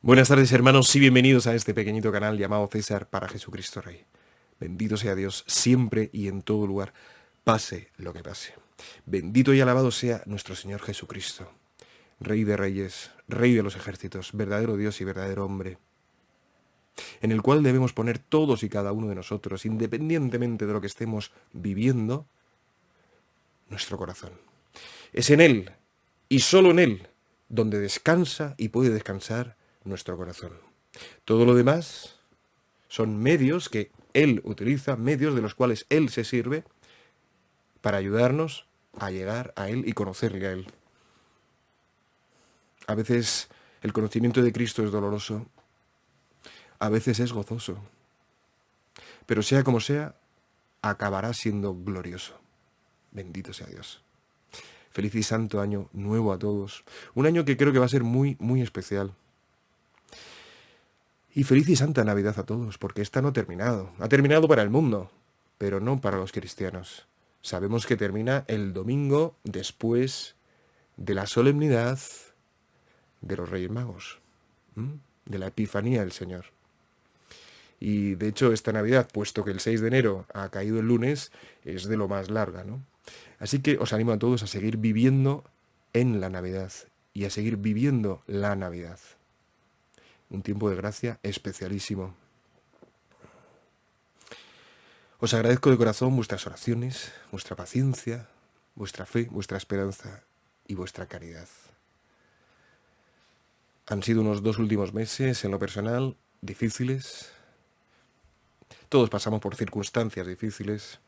Buenas tardes, hermanos, y bienvenidos a este pequeñito canal llamado César para Jesucristo Rey. Bendito sea Dios siempre y en todo lugar, pase lo que pase. Bendito y alabado sea nuestro Señor Jesucristo, Rey de reyes, Rey de los ejércitos, verdadero Dios y verdadero hombre, en el cual debemos poner todos y cada uno de nosotros, independientemente de lo que estemos viviendo, nuestro corazón. Es en Él, y solo en Él, donde descansa y puede descansar nuestro corazón. Todo lo demás son medios que Él utiliza, medios de los cuales Él se sirve para ayudarnos a llegar a Él y conocerle a Él. A veces el conocimiento de Cristo es doloroso, a veces es gozoso, pero sea como sea, acabará siendo glorioso. Bendito sea Dios. Feliz y santo año nuevo a todos. Un año que creo que va a ser muy, muy especial. Y feliz y santa Navidad a todos, porque esta no ha terminado. Ha terminado para el mundo, pero no para los cristianos. Sabemos que termina el domingo después de la solemnidad de los Reyes Magos, de la Epifanía del Señor. Y de hecho esta Navidad, puesto que el 6 de enero ha caído el lunes, es de lo más larga, ¿no? Así que os animo a todos a seguir viviendo en la Navidad y a seguir viviendo la Navidad. Un tiempo de gracia especialísimo. Os agradezco de corazón vuestras oraciones, vuestra paciencia, vuestra fe, vuestra esperanza y vuestra caridad. Han sido unos 2 últimos meses, en lo personal, difíciles. Todos pasamos por circunstancias difíciles.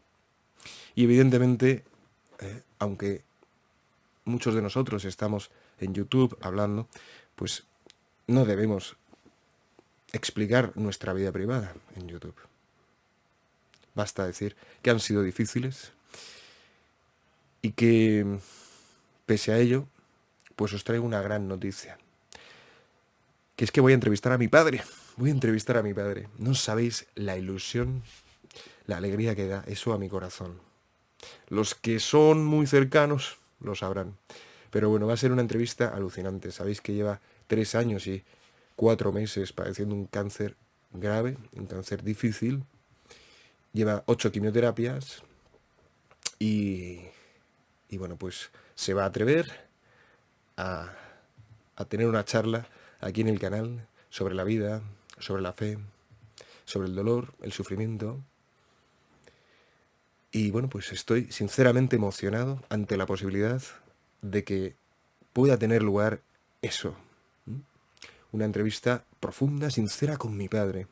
Y evidentemente, aunque muchos de nosotros estamos en YouTube hablando, pues no debemos explicar nuestra vida privada en YouTube. Basta decir que han sido difíciles y que, pese a ello, pues os traigo una gran noticia. Que es que voy a entrevistar a mi padre. Voy a entrevistar a mi padre. No sabéis la ilusión, la alegría que da eso a mi corazón. Los que son muy cercanos lo sabrán. Pero bueno, va a ser una entrevista alucinante. Sabéis que lleva 3 años y 4 meses padeciendo un cáncer grave, un cáncer difícil. Lleva 8 quimioterapias y bueno, pues se va a atrever a tener una charla aquí en el canal sobre la vida, sobre la fe, sobre el dolor, el sufrimiento. Y bueno, pues estoy sinceramente emocionado ante la posibilidad de que pueda tener lugar eso. Una entrevista profunda, sincera con mi padre.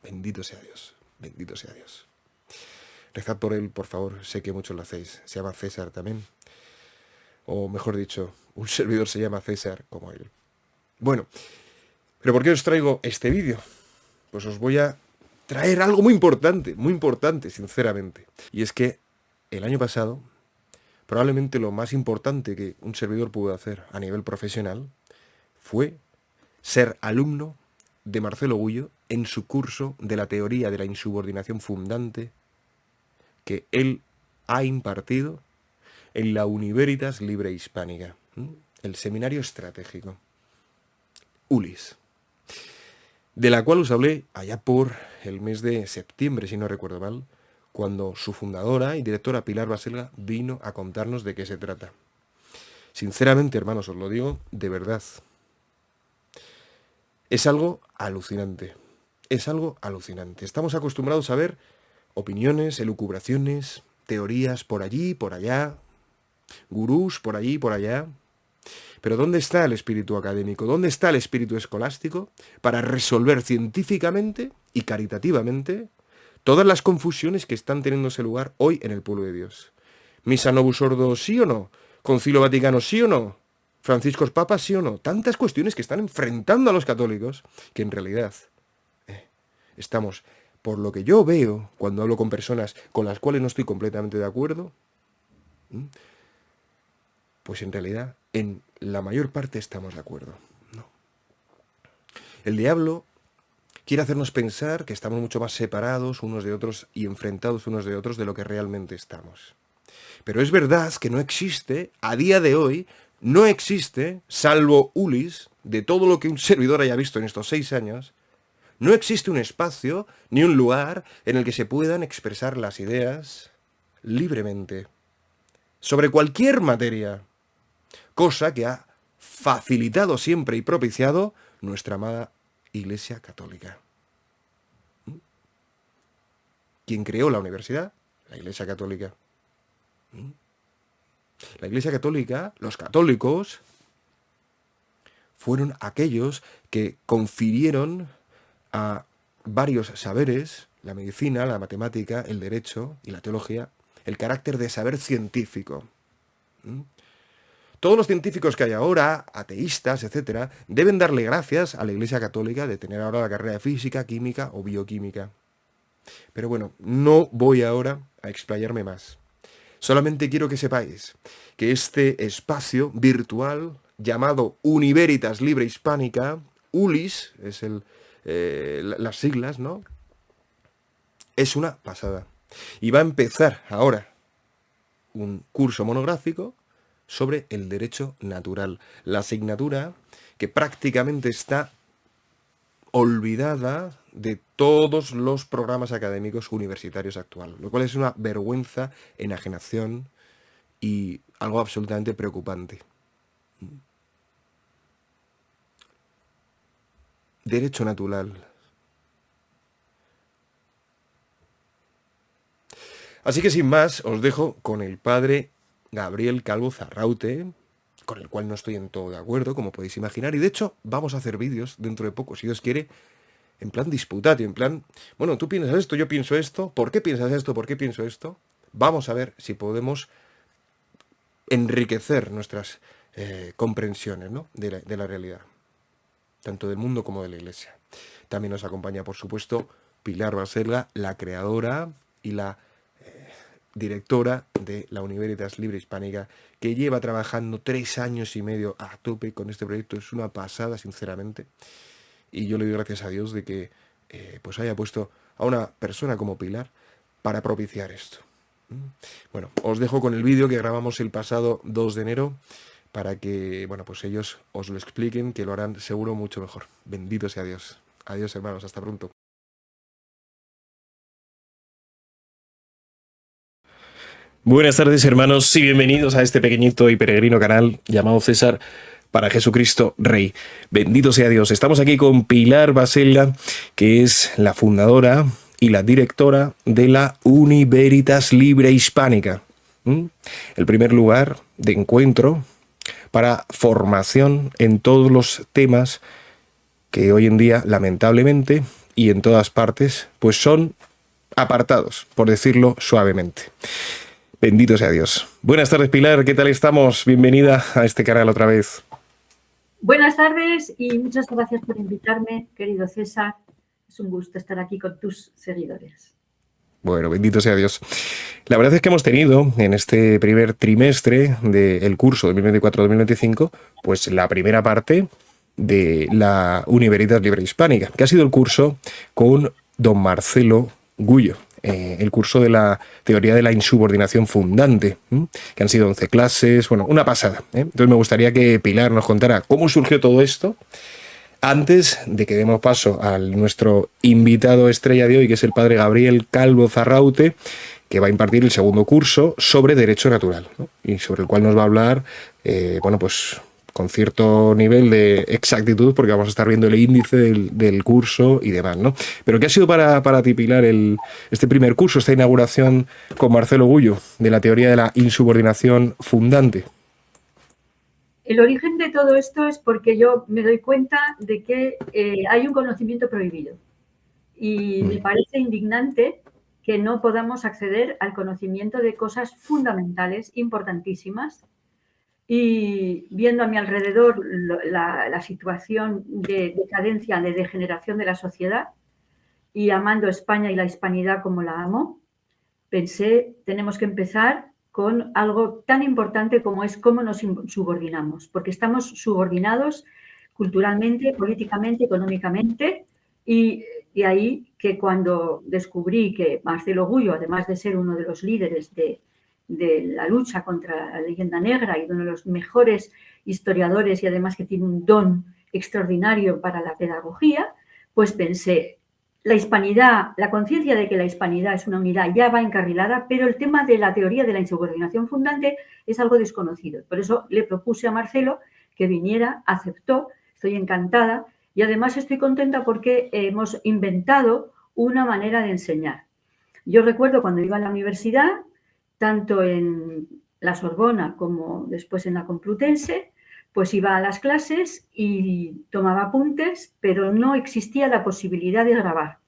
Bendito sea Dios, bendito sea Dios. Rezad por él, por favor, sé que muchos lo hacéis. Se llama César también. O mejor dicho, un servidor se llama César como él. Bueno, ¿pero por qué os traigo este vídeo? Pues os voy a traer algo muy importante, sinceramente. Y es que el año pasado, probablemente lo más importante que un servidor pudo hacer a nivel profesional fue ser alumno de Marcelo Gullo en su curso de la teoría de la insubordinación fundante que él ha impartido en la Univeritas Libre Hispánica, el seminario estratégico, ULIS, de la cual os hablé allá por el mes de septiembre, si no recuerdo mal, cuando su fundadora y directora Pilar Baselga vino a contarnos de qué se trata. Sinceramente, hermanos, os lo digo de verdad. Es algo alucinante. Es algo alucinante. Estamos acostumbrados a ver opiniones, elucubraciones, teorías por allí, por allá, gurús por allí, por allá. Pero ¿dónde está el espíritu académico? ¿Dónde está el espíritu escolástico para resolver científicamente y caritativamente todas las confusiones que están teniéndose lugar hoy en el pueblo de Dios? ¿Misa Novus Ordo sí o no? ¿Concilio Vaticano sí o no? ¿Francisco es Papa sí o no? Tantas cuestiones que están enfrentando a los católicos que en realidad estamos, por lo que yo veo cuando hablo con personas con las cuales no estoy completamente de acuerdo, pues en realidad en la mayor parte estamos de acuerdo. No. El diablo quiere hacernos pensar que estamos mucho más separados unos de otros y enfrentados unos de otros de lo que realmente estamos. Pero es verdad que no existe, a día de hoy, No existe, salvo Ulis, de todo lo que un servidor haya visto en estos 6 años, no existe un espacio ni un lugar en el que se puedan expresar las ideas libremente sobre cualquier materia, cosa que ha facilitado siempre y propiciado nuestra amada Iglesia Católica. ¿Quién creó la universidad? La Iglesia Católica. La Iglesia Católica, los católicos, fueron aquellos que confirieron a varios saberes, la medicina, la matemática, el derecho y la teología, el carácter de saber científico. Todos los científicos que hay ahora, ateístas, etcétera, deben darle gracias a la Iglesia Católica de tener ahora la carrera de física, química o bioquímica. Pero bueno, no voy ahora a explayarme más. Solamente quiero que sepáis que este espacio virtual llamado Univeritas Libre Hispánica, ULIS, es las siglas, ¿no? Es una pasada. Y va a empezar ahora un curso monográfico sobre el derecho natural. La asignatura que prácticamente está olvidada de todos los programas académicos universitarios actuales, lo cual es una vergüenza, enajenación y algo absolutamente preocupante. Derecho natural. Así que sin más, os dejo con el padre Gabriel Calvo Zarraute, con el cual no estoy en todo de acuerdo, como podéis imaginar, y de hecho vamos a hacer vídeos dentro de poco, si Dios quiere, en plan disputatorio, en plan, bueno, tú piensas esto, yo pienso esto, ¿por qué piensas esto, por qué pienso esto? Vamos a ver si podemos enriquecer nuestras comprensiones, ¿no?, de la realidad, tanto del mundo como de la Iglesia. También nos acompaña, por supuesto, Pilar Baselga, la creadora y la directora de la Univeritas Libre Hispánica, que lleva trabajando 3 años y medio a tope con este proyecto. Es una pasada, sinceramente. Y yo le doy gracias a Dios de que pues haya puesto a una persona como Pilar para propiciar esto. Bueno, os dejo con el vídeo que grabamos el pasado 2 de enero para que, bueno, pues ellos os lo expliquen, que lo harán seguro mucho mejor. Bendito sea Dios. Adiós, hermanos. Hasta pronto. Buenas tardes, hermanos, y bienvenidos a este pequeñito y peregrino canal llamado César para Jesucristo Rey. Bendito sea Dios. Estamos aquí con Pilar Baselga, que es la fundadora y la directora de la Univeritas Libre Hispánica. El primer lugar de encuentro para formación en todos los temas que hoy en día, lamentablemente, y en todas partes, pues son apartados, por decirlo suavemente. Bendito sea Dios. Buenas tardes, Pilar, ¿qué tal estamos? Bienvenida a este canal otra vez. Buenas tardes y muchas gracias por invitarme, querido César. Es un gusto estar aquí con tus seguidores. Bueno, bendito sea Dios. La verdad es que hemos tenido en este primer trimestre del curso 2024-2025, pues la primera parte de la Univeritas Libre Hispánica, que ha sido el curso con don Marcelo Gullo. El curso de la teoría de la insubordinación fundante, que han sido 11 clases, bueno, una pasada. Entonces me gustaría que Pilar nos contara cómo surgió todo esto, antes de que demos paso a nuestro invitado estrella de hoy, que es el padre Gabriel Calvo Zarraute, que va a impartir el segundo curso sobre Derecho Natural, ¿no?, y sobre el cual nos va a hablar, bueno, pues con cierto nivel de exactitud, porque vamos a estar viendo el índice del curso y demás, ¿no? Pero ¿qué ha sido para ti, Pilar, este primer curso, esta inauguración con Marcelo Gullo, de la teoría de la insubordinación fundante? El origen de todo esto es porque yo me doy cuenta de que hay un conocimiento prohibido y me parece indignante que no podamos acceder al conocimiento de cosas fundamentales, importantísimas. Y viendo a mi alrededor la situación de decadencia, de degeneración de la sociedad, y amando España y la hispanidad como la amo, pensé, tenemos que empezar con algo tan importante como es cómo nos subordinamos, porque estamos subordinados culturalmente, políticamente, económicamente, y ahí que cuando descubrí que Marcelo Gullo, además de ser uno de los líderes de la lucha contra la leyenda negra y uno de los mejores historiadores y además que tiene un don extraordinario para la pedagogía, pues pensé, la hispanidad, la conciencia de que la hispanidad es una unidad ya va encarrilada, pero el tema de la teoría de la insubordinación fundante es algo desconocido. Por eso le propuse a Marcelo que viniera, aceptó, estoy encantada y además estoy contenta porque hemos inventado una manera de enseñar. Yo recuerdo cuando iba a la universidad, tanto en la Sorbona como después en la Complutense, pues iba a las clases y tomaba apuntes, pero no existía la posibilidad de grabar.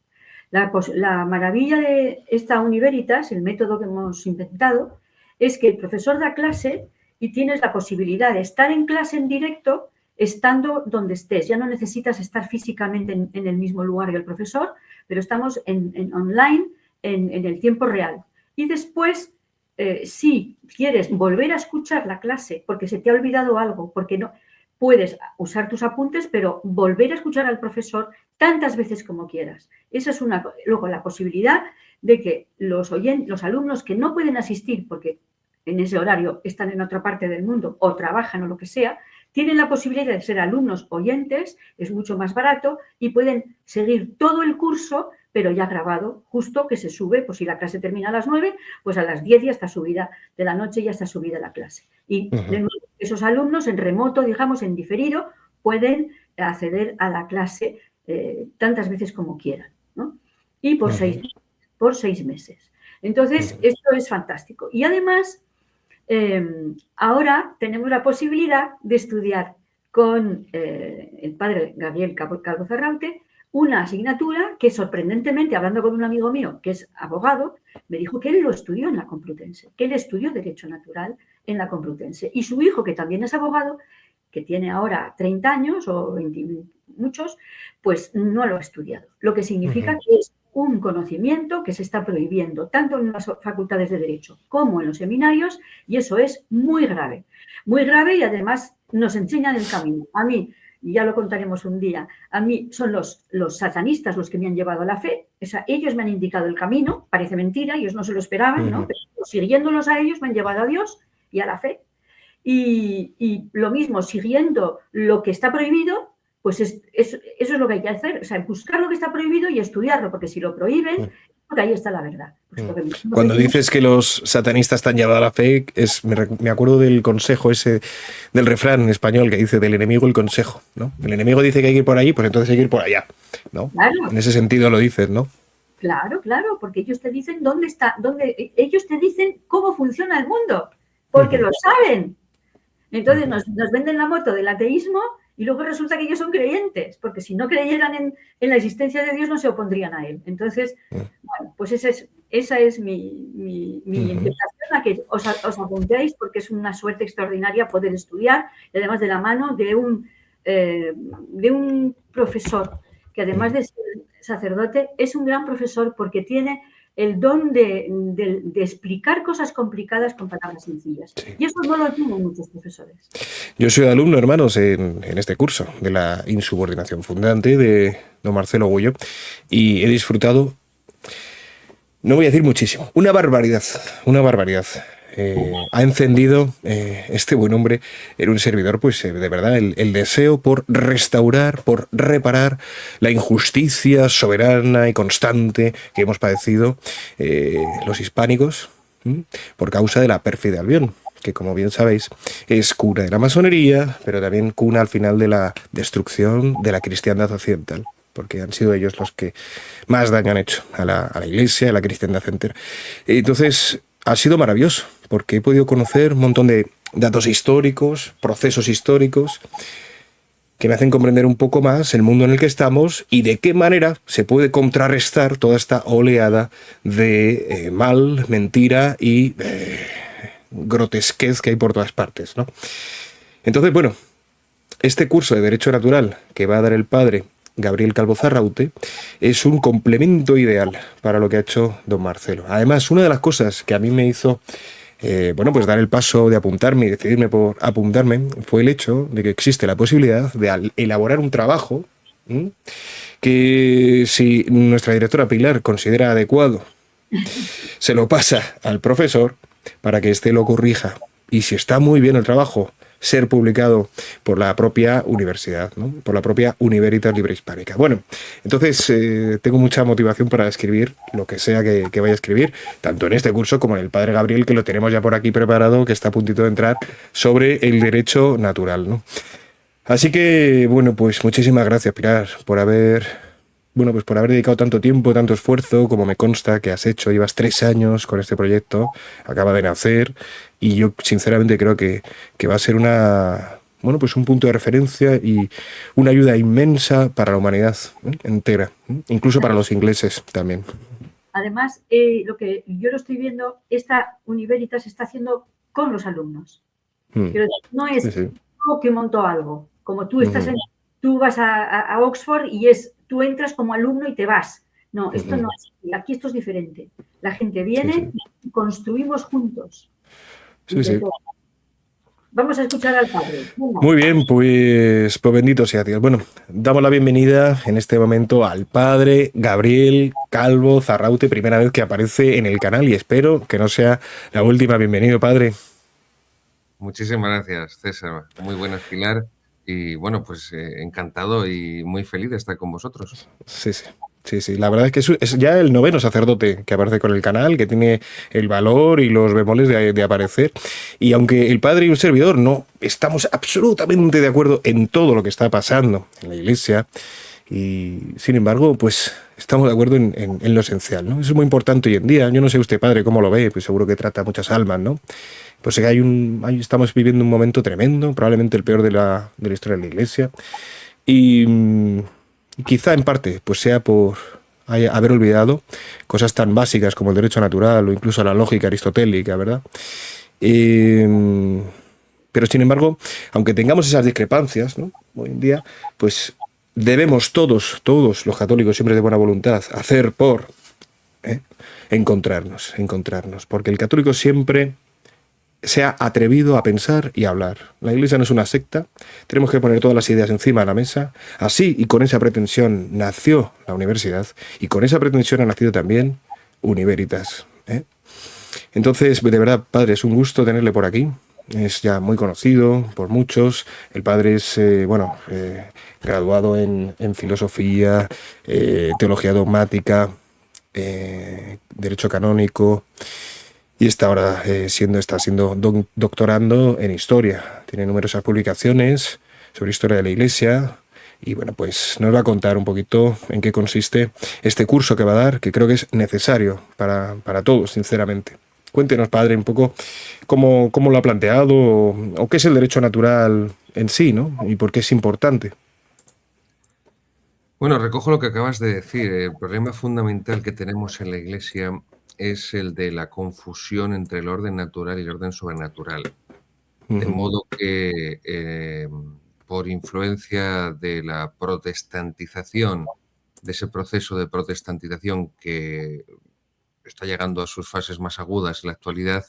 La maravilla de esta Univeritas, el método que hemos inventado, es que el profesor da clase y tienes la posibilidad de estar en clase en directo estando donde estés. Ya no necesitas estar físicamente en el mismo lugar que el profesor, pero estamos en online en el tiempo real. Y después, si quieres volver a escuchar la clase porque se te ha olvidado algo, porque no puedes usar tus apuntes, pero volver a escuchar al profesor tantas veces como quieras. Esa es una. Luego, la posibilidad de que los alumnos que no pueden asistir porque en ese horario están en otra parte del mundo o trabajan o lo que sea, tienen la posibilidad de ser alumnos oyentes, es mucho más barato y pueden seguir todo el curso, pero ya grabado, justo que se sube, pues si la clase termina a las 9, pues a las 10 ya está subida de la noche, ya está subida la clase. Y de nuevo, esos alumnos en remoto, digamos, en diferido, pueden acceder a la clase tantas veces como quieran, ¿no? Y por 6 meses. Entonces, esto es fantástico. Y además, ahora tenemos la posibilidad de estudiar con el padre Gabriel Calvo Zarraute una asignatura que sorprendentemente, hablando con un amigo mío que es abogado, me dijo que él lo estudió en la Complutense, que él estudió Derecho Natural en la Complutense. Y su hijo, que también es abogado, que tiene ahora 30 años o 20 muchos, pues no lo ha estudiado. Lo que significa que es un conocimiento que se está prohibiendo tanto en las facultades de Derecho como en los seminarios, y eso es muy grave y además nos enseñan el camino. A mí, y ya lo contaremos un día, a mí son los satanistas los que me han llevado a la fe, o sea, ellos me han indicado el camino, parece mentira, ellos no se lo esperaban, ¿no? Pero siguiéndolos a ellos me han llevado a Dios y a la fe. Y lo mismo, siguiendo lo que está prohibido, pues eso es lo que hay que hacer, o sea, buscar lo que está prohibido y estudiarlo, porque si lo prohíben, porque ahí está la verdad. Pues cuando dices que los satanistas te han llevado a la fe, me acuerdo del consejo ese, del refrán en español que dice del enemigo el consejo, ¿no? El enemigo dice que hay que ir por allí, pues entonces hay que ir por allá, ¿no? Claro. En ese sentido lo dices, ¿no? Claro, porque ellos te dicen ellos te dicen cómo funciona el mundo, porque lo saben. Entonces nos venden la moto del ateísmo y luego resulta que ellos son creyentes, porque si no creyeran en la existencia de Dios no se opondrían a él. Entonces, bueno, pues esa es mi invitación a que os apuntéis, porque es una suerte extraordinaria poder estudiar, y además de la mano de un profesor, que además de ser sacerdote, es un gran profesor porque tiene el don de explicar cosas complicadas con palabras sencillas. Sí. Y eso no lo tienen muchos profesores. Yo soy alumno, hermanos, en este curso de la insubordinación fundante de don Marcelo Gullo y he disfrutado, no voy a decir muchísimo, una barbaridad. Ha encendido este buen hombre en un servidor, pues de verdad, el deseo por restaurar, por reparar la injusticia soberana y constante que hemos padecido los hispánicos por causa de la pérfida Albión, que como bien sabéis es cuna de la masonería, pero también cuna al final de la destrucción de la cristiandad occidental, porque han sido ellos los que más daño han hecho a la Iglesia, a la cristiandad entera. Entonces, ha sido maravilloso, porque he podido conocer un montón de datos históricos, procesos históricos, que me hacen comprender un poco más el mundo en el que estamos y de qué manera se puede contrarrestar toda esta oleada de mal, mentira y grotesquez que hay por todas partes, ¿no? Entonces, bueno, este curso de Derecho Natural que va a dar el padre Gabriel Calvo Zarraute es un complemento ideal para lo que ha hecho don Marcelo. Además, una de las cosas que a mí me hizo pues dar el paso de apuntarme y decidirme por apuntarme fue el hecho de que existe la posibilidad de elaborar un trabajo que, si nuestra directora Pilar considera adecuado, se lo pasa al profesor para que éste lo corrija. Y si está muy bien el trabajo, ser publicado por la propia universidad, ¿no? Por la propia Universitas Libre Hispánica. Bueno, entonces tengo mucha motivación para escribir lo que sea que vaya a escribir, tanto en este curso como en el Padre Gabriel, que lo tenemos ya por aquí preparado, que está a puntito de entrar, sobre el derecho natural, ¿no? Así que, bueno, pues muchísimas gracias, Pilar, por pues por haber dedicado tanto tiempo, tanto esfuerzo, como me consta que has hecho. Llevas 3 años con este proyecto, acaba de nacer, y yo sinceramente creo que va a ser pues un punto de referencia y una ayuda inmensa para la humanidad, entera, incluso para los ingleses también. Además, lo que yo lo estoy viendo, esta Universitas se está haciendo con los alumnos. Pero no Sí, es sí. yo que monto algo, como tú Ujú, tú vas a Oxford y tú entras como alumno y te vas. No, esto ujú. no es así. Aquí esto es diferente. La gente Sí, sí. viene y construimos juntos. Y Sí, de sí. todo. Vamos a escuchar al padre. Venga. Muy bien, pues bendito sea Dios. Bueno, damos la bienvenida en este momento al padre Gabriel Calvo Zarraute, primera vez que aparece en el canal, y espero que no sea la última. Bienvenido, padre. Muchísimas gracias, César. Muy buenas, Pilar. Y bueno, pues encantado y muy feliz de estar con vosotros. Sí, sí. Sí, sí, la verdad es que es ya el noveno sacerdote que aparece con el canal, que tiene el valor y los bemoles de aparecer. Y aunque el padre y un servidor no estamos absolutamente de acuerdo en todo lo que está pasando en la iglesia, y sin embargo, pues estamos de acuerdo en lo esencial, ¿no? Eso es muy importante hoy en día. Yo no sé usted, padre, cómo lo ve, pues seguro que trata muchas almas, ¿no? Pues que estamos viviendo un momento tremendo, probablemente el peor de la historia de la iglesia. Y quizá en parte pues sea por haber olvidado cosas tan básicas como el derecho natural o incluso la lógica aristotélica, ¿verdad? Pero sin embargo, aunque tengamos esas discrepancias, ¿no? Hoy en día, pues debemos todos los católicos siempre de buena voluntad, hacer por ¿eh? encontrarnos, porque el católico siempre se ha atrevido a pensar y a hablar. La Iglesia no es una secta, tenemos que poner todas las ideas encima de la mesa. Así y con esa pretensión nació la universidad, y con esa pretensión ha nacido también Universitas. Entonces, de verdad, padre, es un gusto tenerle por aquí. Es ya muy conocido por muchos. El padre es, graduado en filosofía, teología dogmática, derecho canónico, y está ahora está siendo doctorando en historia. Tiene numerosas publicaciones sobre historia de la Iglesia. Y bueno, pues nos va a contar un poquito en qué consiste este curso que va a dar, que creo que es necesario para todos, sinceramente. Cuéntenos, padre, un poco cómo lo ha planteado, o qué es el derecho natural en sí, ¿no? Y por qué es importante. Bueno, recojo lo que acabas de decir. El problema fundamental que tenemos en la Iglesia es el de la confusión entre el orden natural y el orden sobrenatural. De modo que por influencia de la protestantización, de ese proceso de protestantización que está llegando a sus fases más agudas en la actualidad,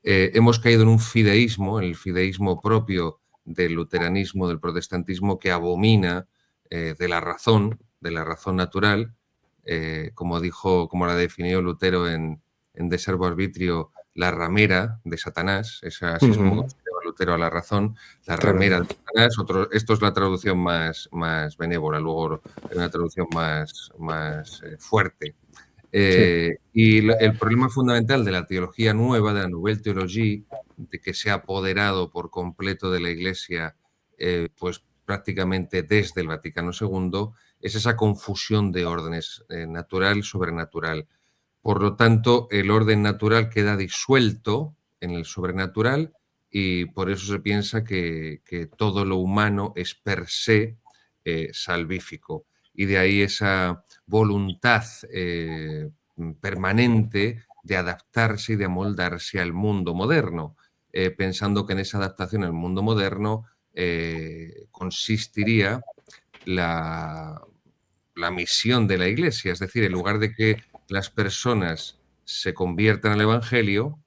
hemos caído en un fideísmo, en el fideísmo propio del luteranismo, del protestantismo, que abomina de la razón natural, como la definió Lutero en De Servo Arbitrio, la ramera de Satanás. Así es como consideraba Lutero a la razón, la ramera Tremendo. de Satanás. Esto es la traducción más benévola, luego hay una traducción más fuerte. Sí. Y el problema fundamental de la teología nueva, de la Nouvelle Théologie, de que se ha apoderado por completo de la Iglesia, pues prácticamente desde el Vaticano II, es esa confusión de órdenes natural y sobrenatural. Por lo tanto, el orden natural queda disuelto en el sobrenatural, y por eso se piensa que todo lo humano es per se salvífico. Y de ahí esa voluntad permanente de adaptarse y de amoldarse al mundo moderno, pensando que en esa adaptación al mundo moderno consistiría la misión de la Iglesia. Es decir, en lugar de que las personas se conviertan al Evangelio,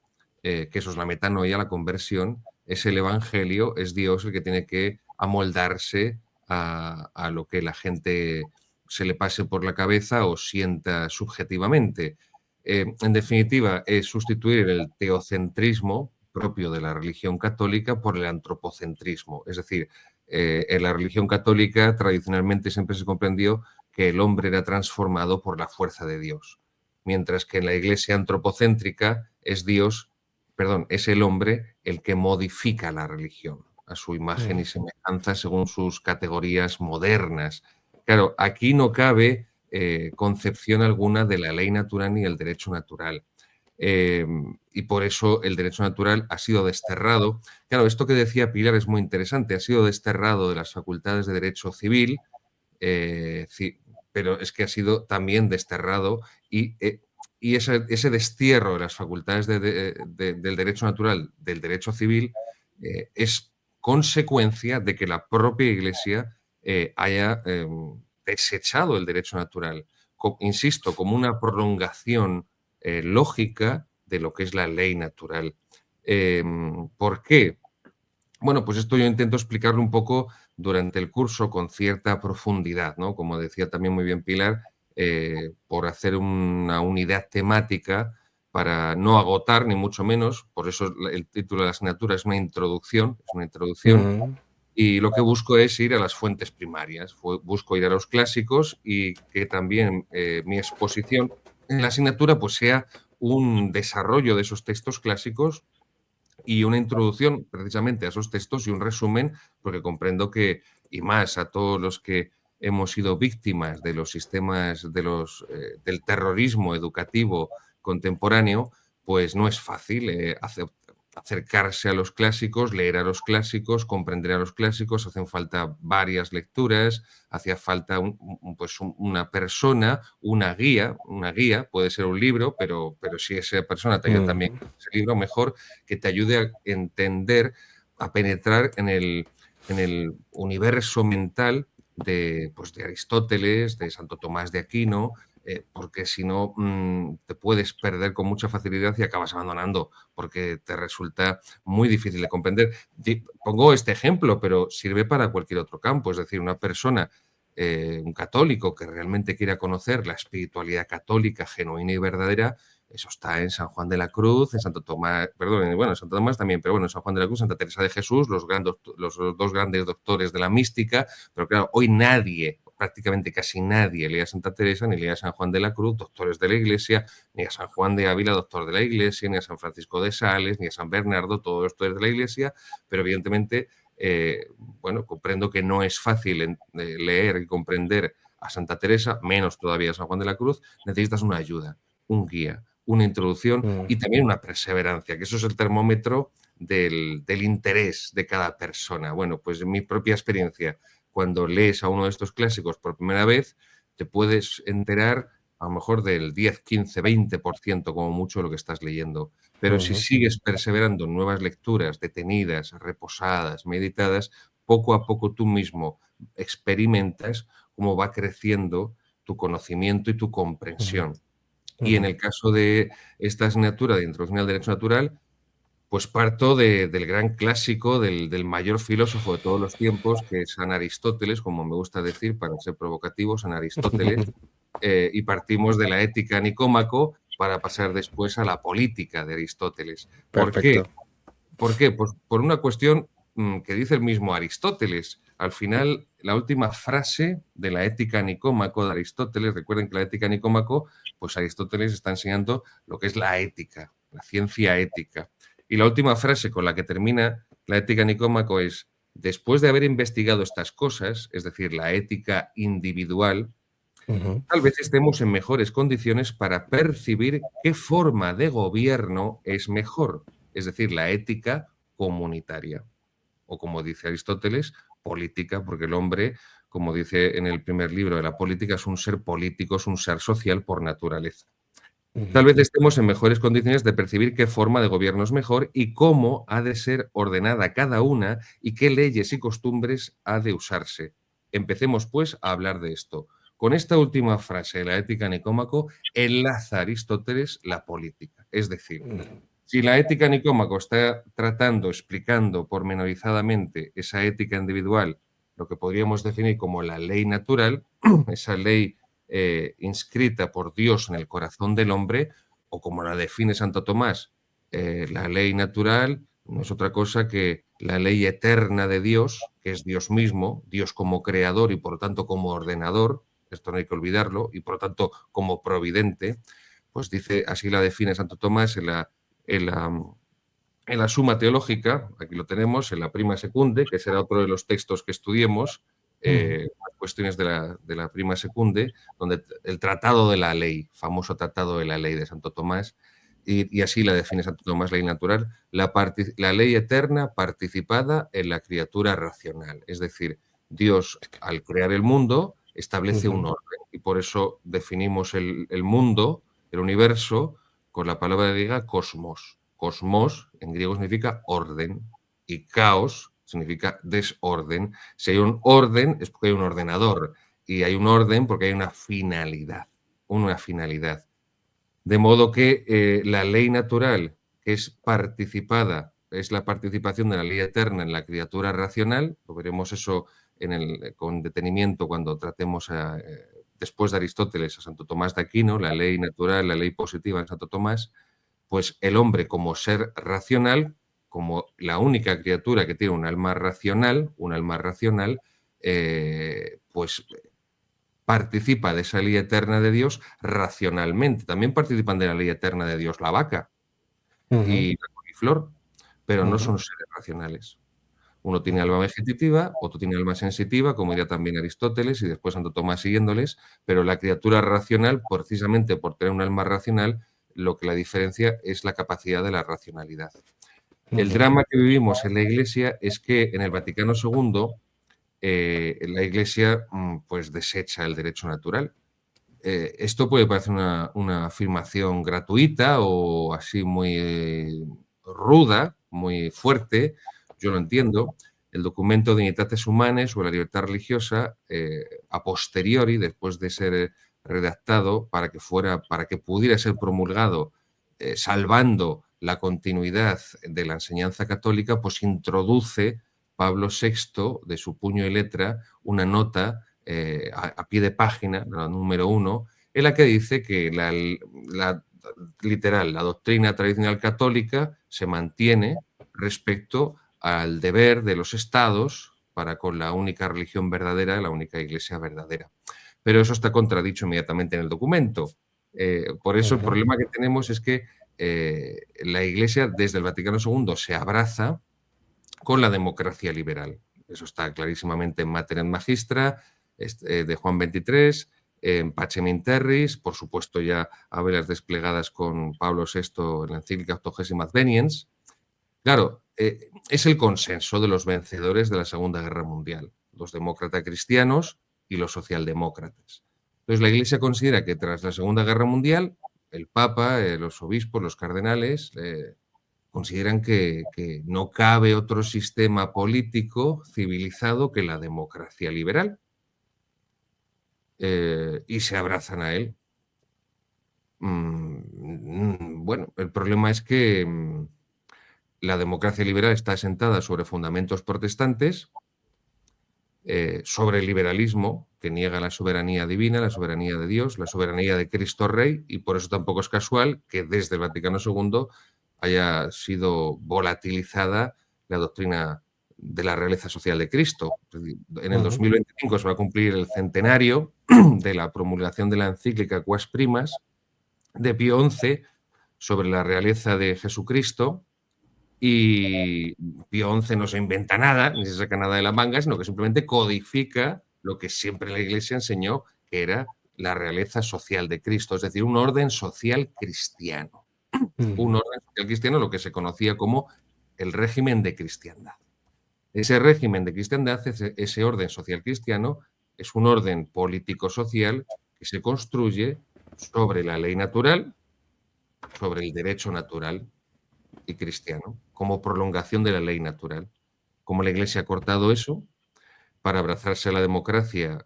que eso es la metanoia, la conversión, es el Evangelio, es Dios el que tiene que amoldarse a lo que la gente se le pase por la cabeza o sienta subjetivamente. En definitiva, es sustituir el teocentrismo propio de la religión católica por el antropocentrismo. Es decir, en la religión católica tradicionalmente siempre se comprendió que el hombre era transformado por la fuerza de Dios, mientras que en la iglesia antropocéntrica es el hombre el que modifica la religión a su imagen y semejanza según sus categorías modernas. Claro, aquí no cabe concepción alguna de la ley natural ni el derecho natural. Y por eso el derecho natural ha sido desterrado. Claro, esto que decía Pilar es muy interesante. Ha sido desterrado de las facultades de derecho civil, pero es que ha sido también desterrado y ese destierro de las facultades del derecho natural, del derecho civil, es consecuencia de que la propia Iglesia haya desechado el derecho natural, insisto, como una prolongación lógica de lo que es la ley natural. ¿Por qué? Bueno, pues esto yo intento explicarlo un poco durante el curso con cierta profundidad, ¿no? Como decía también muy bien Pilar, por hacer una unidad temática para no agotar, ni mucho menos, por eso el título de la asignatura es una introducción, y lo que busco es ir a las fuentes primarias, busco ir a los clásicos y que también mi exposición en la asignatura pues sea un desarrollo de esos textos clásicos y una introducción precisamente a esos textos y un resumen, porque comprendo que, y más a todos los que hemos sido víctimas de los sistemas del terrorismo educativo contemporáneo, pues no es fácil acercarse a los clásicos, leer a los clásicos, comprender a los clásicos, hacen falta varias lecturas, hacía falta una persona, una guía, puede ser un libro, pero si esa persona te ayuda también ese libro, mejor que te ayude a entender, a penetrar en el universo mental de Aristóteles, de Santo Tomás de Aquino, porque si no te puedes perder con mucha facilidad y acabas abandonando porque te resulta muy difícil de comprender. Pongo este ejemplo, pero sirve para cualquier otro campo, es decir, una persona, un católico que realmente quiera conocer la espiritualidad católica genuina y verdadera, eso está en San Juan de la Cruz, en Santo Tomás, en Santo Tomás también, pero bueno, en San Juan de la Cruz, Santa Teresa de Jesús, los dos grandes doctores de la mística, pero claro, hoy prácticamente casi nadie lee a Santa Teresa, ni lee a San Juan de la Cruz, doctores de la Iglesia, ni a San Juan de Ávila, doctor de la Iglesia, ni a San Francisco de Sales, ni a San Bernardo, todos doctores de la Iglesia, pero evidentemente, comprendo que no es fácil leer y comprender a Santa Teresa, menos todavía a San Juan de la Cruz. Necesitas una ayuda, un guía, una introducción y también una perseverancia, que eso es el termómetro del interés de cada persona. Bueno, pues en mi propia experiencia, cuando lees a uno de estos clásicos por primera vez, te puedes enterar a lo mejor del 10, 15, 20% como mucho de lo que estás leyendo. Pero si sigues perseverando en nuevas lecturas detenidas, reposadas, meditadas, poco a poco tú mismo experimentas cómo va creciendo tu conocimiento y tu comprensión. Y en el caso de esta asignatura de Introducción al Derecho Natural, pues parto del gran clásico, del mayor filósofo de todos los tiempos, que es San Aristóteles, como me gusta decir, para ser provocativo, San Aristóteles, y partimos de la Ética Nicómaco para pasar después a la política de Aristóteles. Perfecto. ¿Por qué? Pues por una cuestión que dice el mismo Aristóteles. Al final, la última frase de la Ética Nicómaco de Aristóteles, recuerden que la Ética Nicómaco, pues Aristóteles está enseñando lo que es la ética, la ciencia ética. Y la última frase con la que termina la Ética Nicómaco es: después de haber investigado estas cosas, es decir, la ética individual, tal vez estemos en mejores condiciones para percibir qué forma de gobierno es mejor, es decir, la ética comunitaria. O como dice Aristóteles, política, porque el hombre, como dice en el primer libro de la política, es un ser político, es un ser social por naturaleza. Tal vez estemos en mejores condiciones de percibir qué forma de gobierno es mejor y cómo ha de ser ordenada cada una y qué leyes y costumbres ha de usarse. Empecemos, pues, a hablar de esto. Con esta última frase de la Ética Nicómaco enlaza Aristóteles la política. Es decir, si la Ética Nicómaco está explicando pormenorizadamente esa ética individual, lo que podríamos definir como la ley natural, esa ley inscrita por Dios en el corazón del hombre, o como la define Santo Tomás, La ley natural no es otra cosa que la ley eterna de Dios, que es Dios mismo, Dios como creador y por lo tanto como ordenador, esto no hay que olvidarlo, y por lo tanto como providente, pues dice, así la define Santo Tomás en la Suma Teológica, aquí lo tenemos, en la Prima Secunde, que será otro de los textos que estudiemos, cuestiones de la Prima Secunde, donde el Tratado de la Ley, famoso Tratado de la Ley de Santo Tomás, y así la define Santo Tomás, ley natural, la ley eterna participada en la criatura racional. Es decir, Dios, al crear el mundo, establece un orden, y por eso definimos el mundo, el universo, con la palabra griega cosmos. Cosmos en griego significa orden y caos significa desorden. Si hay un orden es porque hay un ordenador y hay un orden porque hay una finalidad. Una finalidad. De modo que la ley natural, que es participada, es la participación de la ley eterna en la criatura racional, lo veremos eso con detenimiento cuando tratemos después de Aristóteles a Santo Tomás de Aquino, la ley natural, la ley positiva en Santo Tomás, pues el hombre como ser racional, como la única criatura que tiene un alma racional, pues participa de esa ley eterna de Dios racionalmente. También participan de la ley eterna de Dios la vaca y la coliflor, pero no son seres racionales. Uno tiene alma vegetativa, otro tiene alma sensitiva, como diría también Aristóteles y después Santo Tomás siguiéndoles, pero la criatura racional, precisamente por tener un alma racional, lo que la diferencia es la capacidad de la racionalidad. El drama que vivimos en la Iglesia es que en el Vaticano II la Iglesia pues desecha el derecho natural. Esto puede parecer una afirmación gratuita o así muy ruda, muy fuerte, yo lo entiendo. El documento Dignitates Humanes o la libertad religiosa, a posteriori, después de ser redactado para que pudiera ser promulgado, salvando la continuidad de la enseñanza católica, pues introduce Pablo VI, de su puño y letra, una nota a pie de página, la número 1, en la que dice que la doctrina tradicional católica se mantiene respecto al deber de los estados para con la única religión verdadera, la única iglesia verdadera. Pero eso está contradicho inmediatamente en el documento. Por eso el problema que tenemos es que la Iglesia desde el Vaticano II se abraza con la democracia liberal. Eso está clarísimamente en Mater et Magistra de Juan XXIII, en Pacem in Terris, por supuesto ya a velas desplegadas con Pablo VI en la encíclica Octogésima Adveniens. Claro, es el consenso de los vencedores de la Segunda Guerra Mundial, los demócratas cristianos y los socialdemócratas. Entonces la Iglesia considera que tras la Segunda Guerra Mundial, el Papa, los obispos, los cardenales, consideran que no cabe otro sistema político civilizado que la democracia liberal y se abrazan a él. Bueno, el problema es que la democracia liberal está asentada sobre fundamentos protestantes, sobre el liberalismo, que niega la soberanía divina, la soberanía de Dios, la soberanía de Cristo Rey, y por eso tampoco es casual que desde el Vaticano II haya sido volatilizada la doctrina de la realeza social de Cristo. En el 2025 se va a cumplir el centenario de la promulgación de la encíclica Quas Primas de Pío XI sobre la realeza de Jesucristo, y Pío XI no se inventa nada, ni se saca nada de la manga, sino que simplemente codifica lo que siempre la Iglesia enseñó, que era la realeza social de Cristo, es decir, un orden social cristiano. Un orden social cristiano, lo que se conocía como el régimen de cristiandad. Ese régimen de cristiandad, ese orden social cristiano, es un orden político-social que se construye sobre la ley natural, sobre el derecho natural y cristiano, como prolongación de la ley natural. Como la Iglesia ha cortado eso para abrazarse a la democracia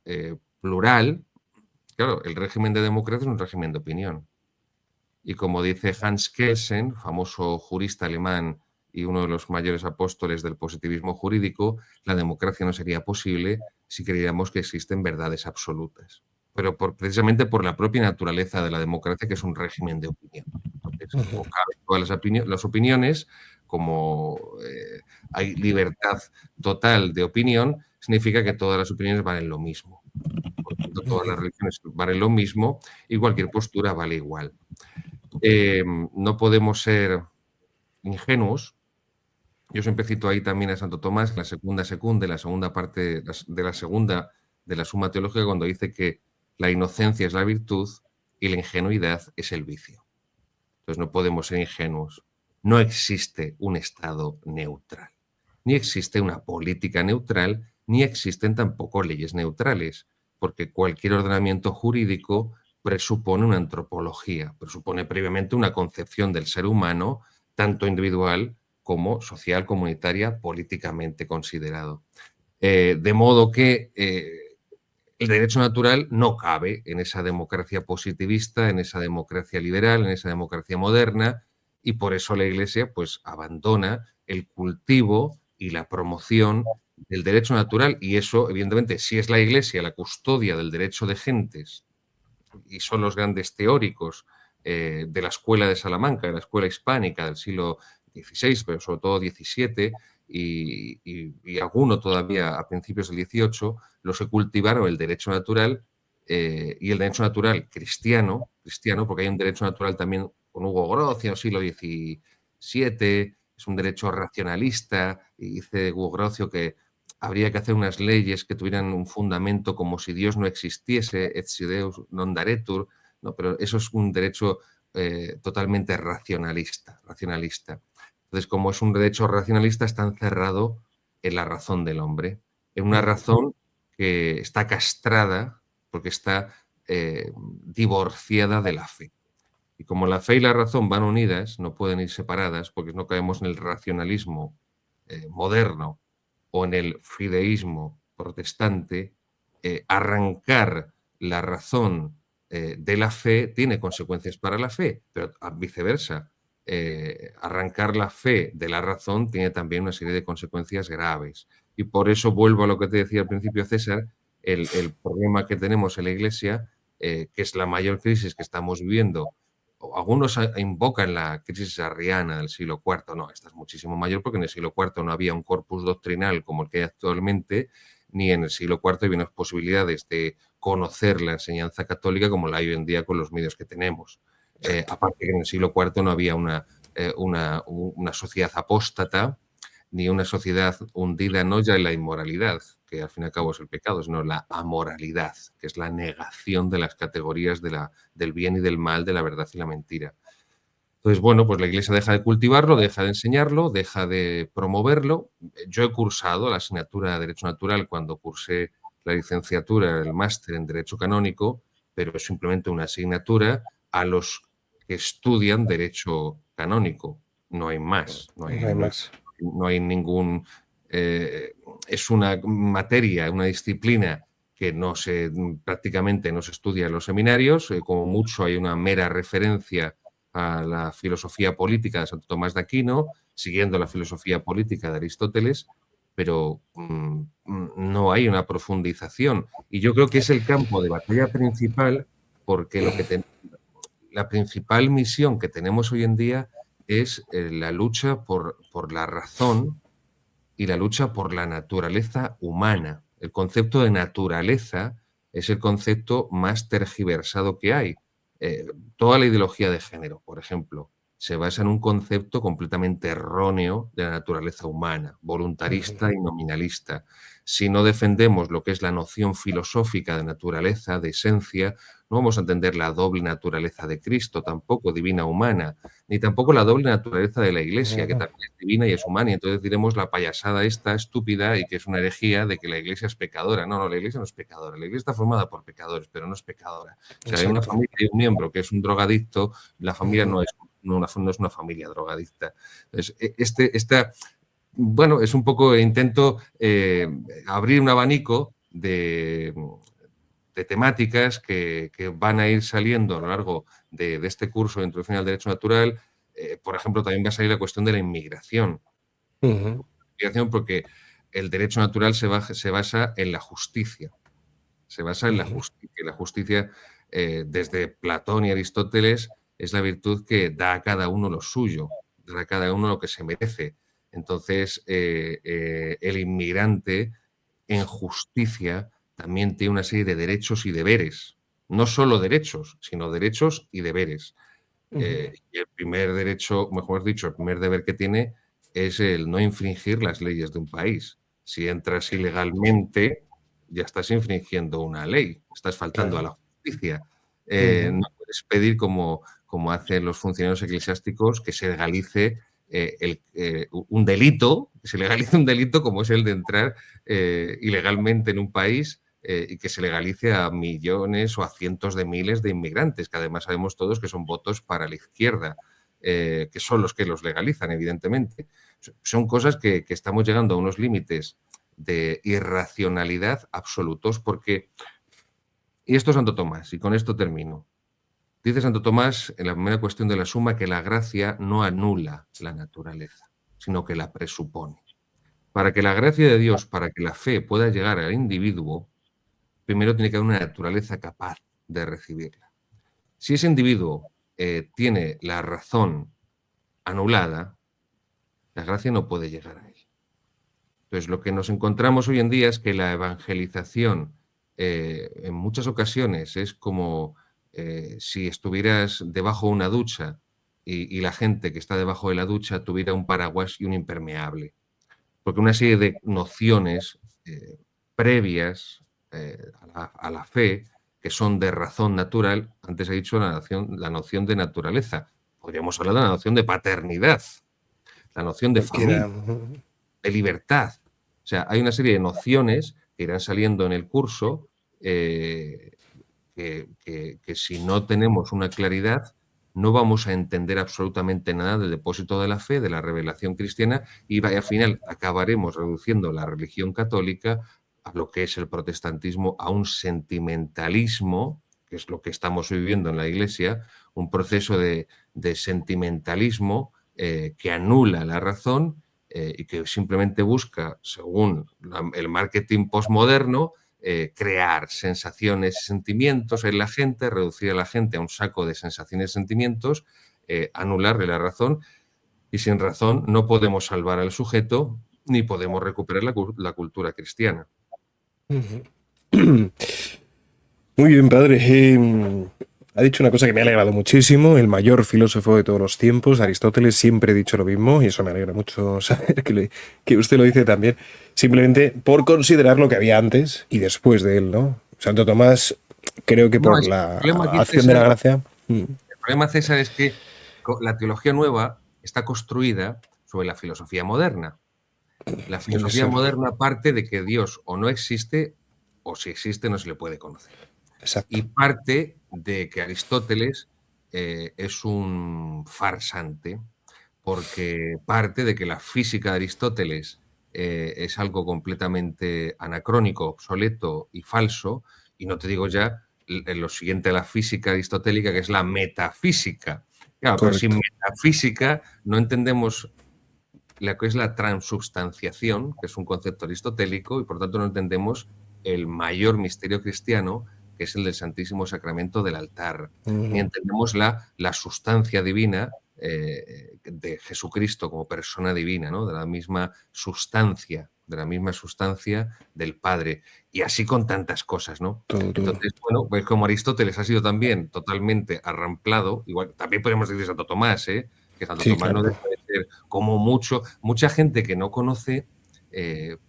plural, claro, el régimen de democracia es un régimen de opinión. Y como dice Hans Kelsen, famoso jurista alemán y uno de los mayores apóstoles del positivismo jurídico, la democracia no sería posible si creyéramos que existen verdades absolutas. pero precisamente por la propia naturaleza de la democracia, que es un régimen de opinión. Entonces, como caben todas las opiniones, como hay libertad total de opinión, significa que todas las opiniones valen lo mismo. Por tanto, todas las religiones valen lo mismo y cualquier postura vale igual. No podemos ser ingenuos. Yo siempre cito ahí también a Santo Tomás, la segunda parte de la segunda de la Suma Teológica, cuando dice que la inocencia es la virtud y la ingenuidad es el vicio. Entonces no podemos ser ingenuos. No existe un Estado neutral, ni existe una política neutral, ni existen tampoco leyes neutrales, porque cualquier ordenamiento jurídico presupone una antropología, presupone previamente una concepción del ser humano, tanto individual como social, comunitaria, políticamente considerado. De modo que el derecho natural no cabe en esa democracia positivista, en esa democracia liberal, en esa democracia moderna, y por eso la Iglesia pues abandona el cultivo y la promoción del derecho natural, y eso, evidentemente, si es la Iglesia la custodia del derecho de gentes y son los grandes teóricos de la escuela de Salamanca, de la escuela hispánica del siglo XVI, pero sobre todo XVII, y alguno todavía a principios del XVIII, los que cultivaron el derecho natural y el derecho natural cristiano, porque hay un derecho natural también con Hugo Grocio, siglo XVII, es un derecho racionalista, y dice Hugo Grocio que habría que hacer unas leyes que tuvieran un fundamento como si Dios no existiese, et si Deus non daretur, no, pero eso es un derecho totalmente racionalista. Entonces, como es un derecho racionalista, está encerrado en la razón del hombre, en una razón que está castrada porque está divorciada de la fe. Y como la fe y la razón van unidas, no pueden ir separadas, porque no caemos en el racionalismo moderno o en el fideísmo protestante, arrancar la razón de la fe tiene consecuencias para la fe, pero viceversa. Arrancar la fe de la razón tiene también una serie de consecuencias graves. Y por eso vuelvo a lo que te decía al principio, César, el problema que tenemos en la Iglesia, que es la mayor crisis que estamos viviendo. Algunos invocan la crisis arriana del siglo IV. No, esta es muchísimo mayor porque en el siglo IV no había un corpus doctrinal como el que hay actualmente, ni en el siglo IV había unas posibilidades de conocer la enseñanza católica como la hay hoy en día con los medios que tenemos. Aparte que en el siglo IV no había una sociedad apóstata, ni una sociedad hundida no ya en la inmoralidad, que al fin y al cabo es el pecado, sino la amoralidad, que es la negación de las categorías del bien y del mal, de la verdad y la mentira. Entonces, bueno, pues la Iglesia deja de cultivarlo, deja de enseñarlo, deja de promoverlo. Yo he cursado la asignatura de Derecho Natural cuando cursé la licenciatura, el máster en Derecho Canónico, pero es simplemente una asignatura a los que estudian Derecho Canónico. No hay más. No hay ningún... es una materia, una disciplina que prácticamente no se estudia en los seminarios. Como mucho hay una mera referencia a la filosofía política de Santo Tomás de Aquino, siguiendo la filosofía política de Aristóteles, pero no hay una profundización. Y yo creo que es el campo de batalla principal, porque la principal misión que tenemos hoy en día es la lucha por la razón y la lucha por la naturaleza humana. El concepto de naturaleza es el concepto más tergiversado que hay. Toda la ideología de género, por ejemplo, se basa en un concepto completamente erróneo de la naturaleza humana, voluntarista y nominalista. Si no defendemos lo que es la noción filosófica de naturaleza, de esencia, no vamos a entender la doble naturaleza de Cristo, tampoco divina humana, ni tampoco la doble naturaleza de la Iglesia, que también es divina y es humana. Y entonces diremos la payasada esta estúpida y que es una herejía de que la Iglesia es pecadora. No, la Iglesia no es pecadora. La Iglesia está formada por pecadores, pero no es pecadora. O sea, hay una familia y un miembro que es un drogadicto, la familia no es una familia drogadicta. Entonces, bueno, es un poco, intento abrir un abanico de temáticas que van a ir saliendo a lo largo de este curso de Introducción al Derecho Natural. Por ejemplo, también va a salir la cuestión de la inmigración. Porque el derecho natural se basa en la justicia. se basa en la justicia. Y la justicia, desde Platón y Aristóteles, es la virtud que da a cada uno lo suyo, da a cada uno lo que se merece. Entonces, el inmigrante en justicia también tiene una serie de derechos y deberes. No solo derechos, sino derechos y deberes. Y el primer derecho, mejor dicho, el primer deber que tiene es el no infringir las leyes de un país. Si entras ilegalmente, ya estás infringiendo una ley, estás faltando a la justicia. No puedes pedir, como hacen los funcionarios eclesiásticos, que se legalice un delito, que se legalice un delito como es el de entrar ilegalmente en un país y que se legalice a millones o a cientos de miles de inmigrantes, que además sabemos todos que son votos para la izquierda, que son los que los legalizan, evidentemente. Son cosas que estamos llegando a unos límites de irracionalidad absolutos, porque, y esto es Santo Tomás, y con esto termino. Dice Santo Tomás, en la primera cuestión de la suma, que la gracia no anula la naturaleza, sino que la presupone. Para que la gracia de Dios, para que la fe pueda llegar al individuo, primero tiene que haber una naturaleza capaz de recibirla. Si ese individuo tiene la razón anulada, la gracia no puede llegar a él. Entonces, lo que nos encontramos hoy en día es que la evangelización en muchas ocasiones es como si estuvieras debajo de una ducha y la gente que está debajo de la ducha tuviera un paraguas y un impermeable. Porque una serie de nociones previas a la fe, que son de razón natural, antes he dicho la noción de naturaleza. Podríamos hablar de la noción de paternidad, la noción de familia, de libertad. O sea, hay una serie de nociones que irán saliendo en el curso que si no tenemos una claridad no vamos a entender absolutamente nada del depósito de la fe, de la revelación cristiana, y al final acabaremos reduciendo la religión católica a lo que es el protestantismo, a un sentimentalismo, que es lo que estamos viviendo en la Iglesia, un proceso de sentimentalismo que anula la razón y que simplemente busca, según el marketing postmoderno, crear sensaciones y sentimientos en la gente, reducir a la gente a un saco de sensaciones y sentimientos, anularle la razón, y sin razón no podemos salvar al sujeto ni podemos recuperar la cultura cristiana. Muy bien, padre. Ha dicho una cosa que me ha alegrado muchísimo. El mayor filósofo de todos los tiempos, Aristóteles, siempre ha dicho lo mismo, y eso me alegra mucho saber que usted lo dice también, simplemente por considerar lo que había antes y después de él, ¿no? Santo Tomás, creo que por la acción de la gracia... El problema, César, es que la teología nueva está construida sobre la filosofía moderna. La filosofía moderna parte de que Dios o no existe, o si existe no se le puede conocer. Exacto. Y parte de que Aristóteles es un farsante, porque parte de que la física de Aristóteles es algo completamente anacrónico, obsoleto y falso, y no te digo ya lo siguiente a la física aristotélica, que es la metafísica. Claro, pero sin metafísica no entendemos lo que es la transubstanciación, que es un concepto aristotélico, y por tanto no entendemos el mayor misterio cristiano, que es el del Santísimo Sacramento del altar. Ni entendemos la sustancia divina de Jesucristo como persona divina, ¿no? de la misma sustancia del Padre. Y así con tantas cosas, ¿no? Entonces, bueno, pues como Aristóteles ha sido también totalmente arramplado, igual también podemos decir Santo Tomás, que Santo Tomás no deja de ser como mucha gente que no conoce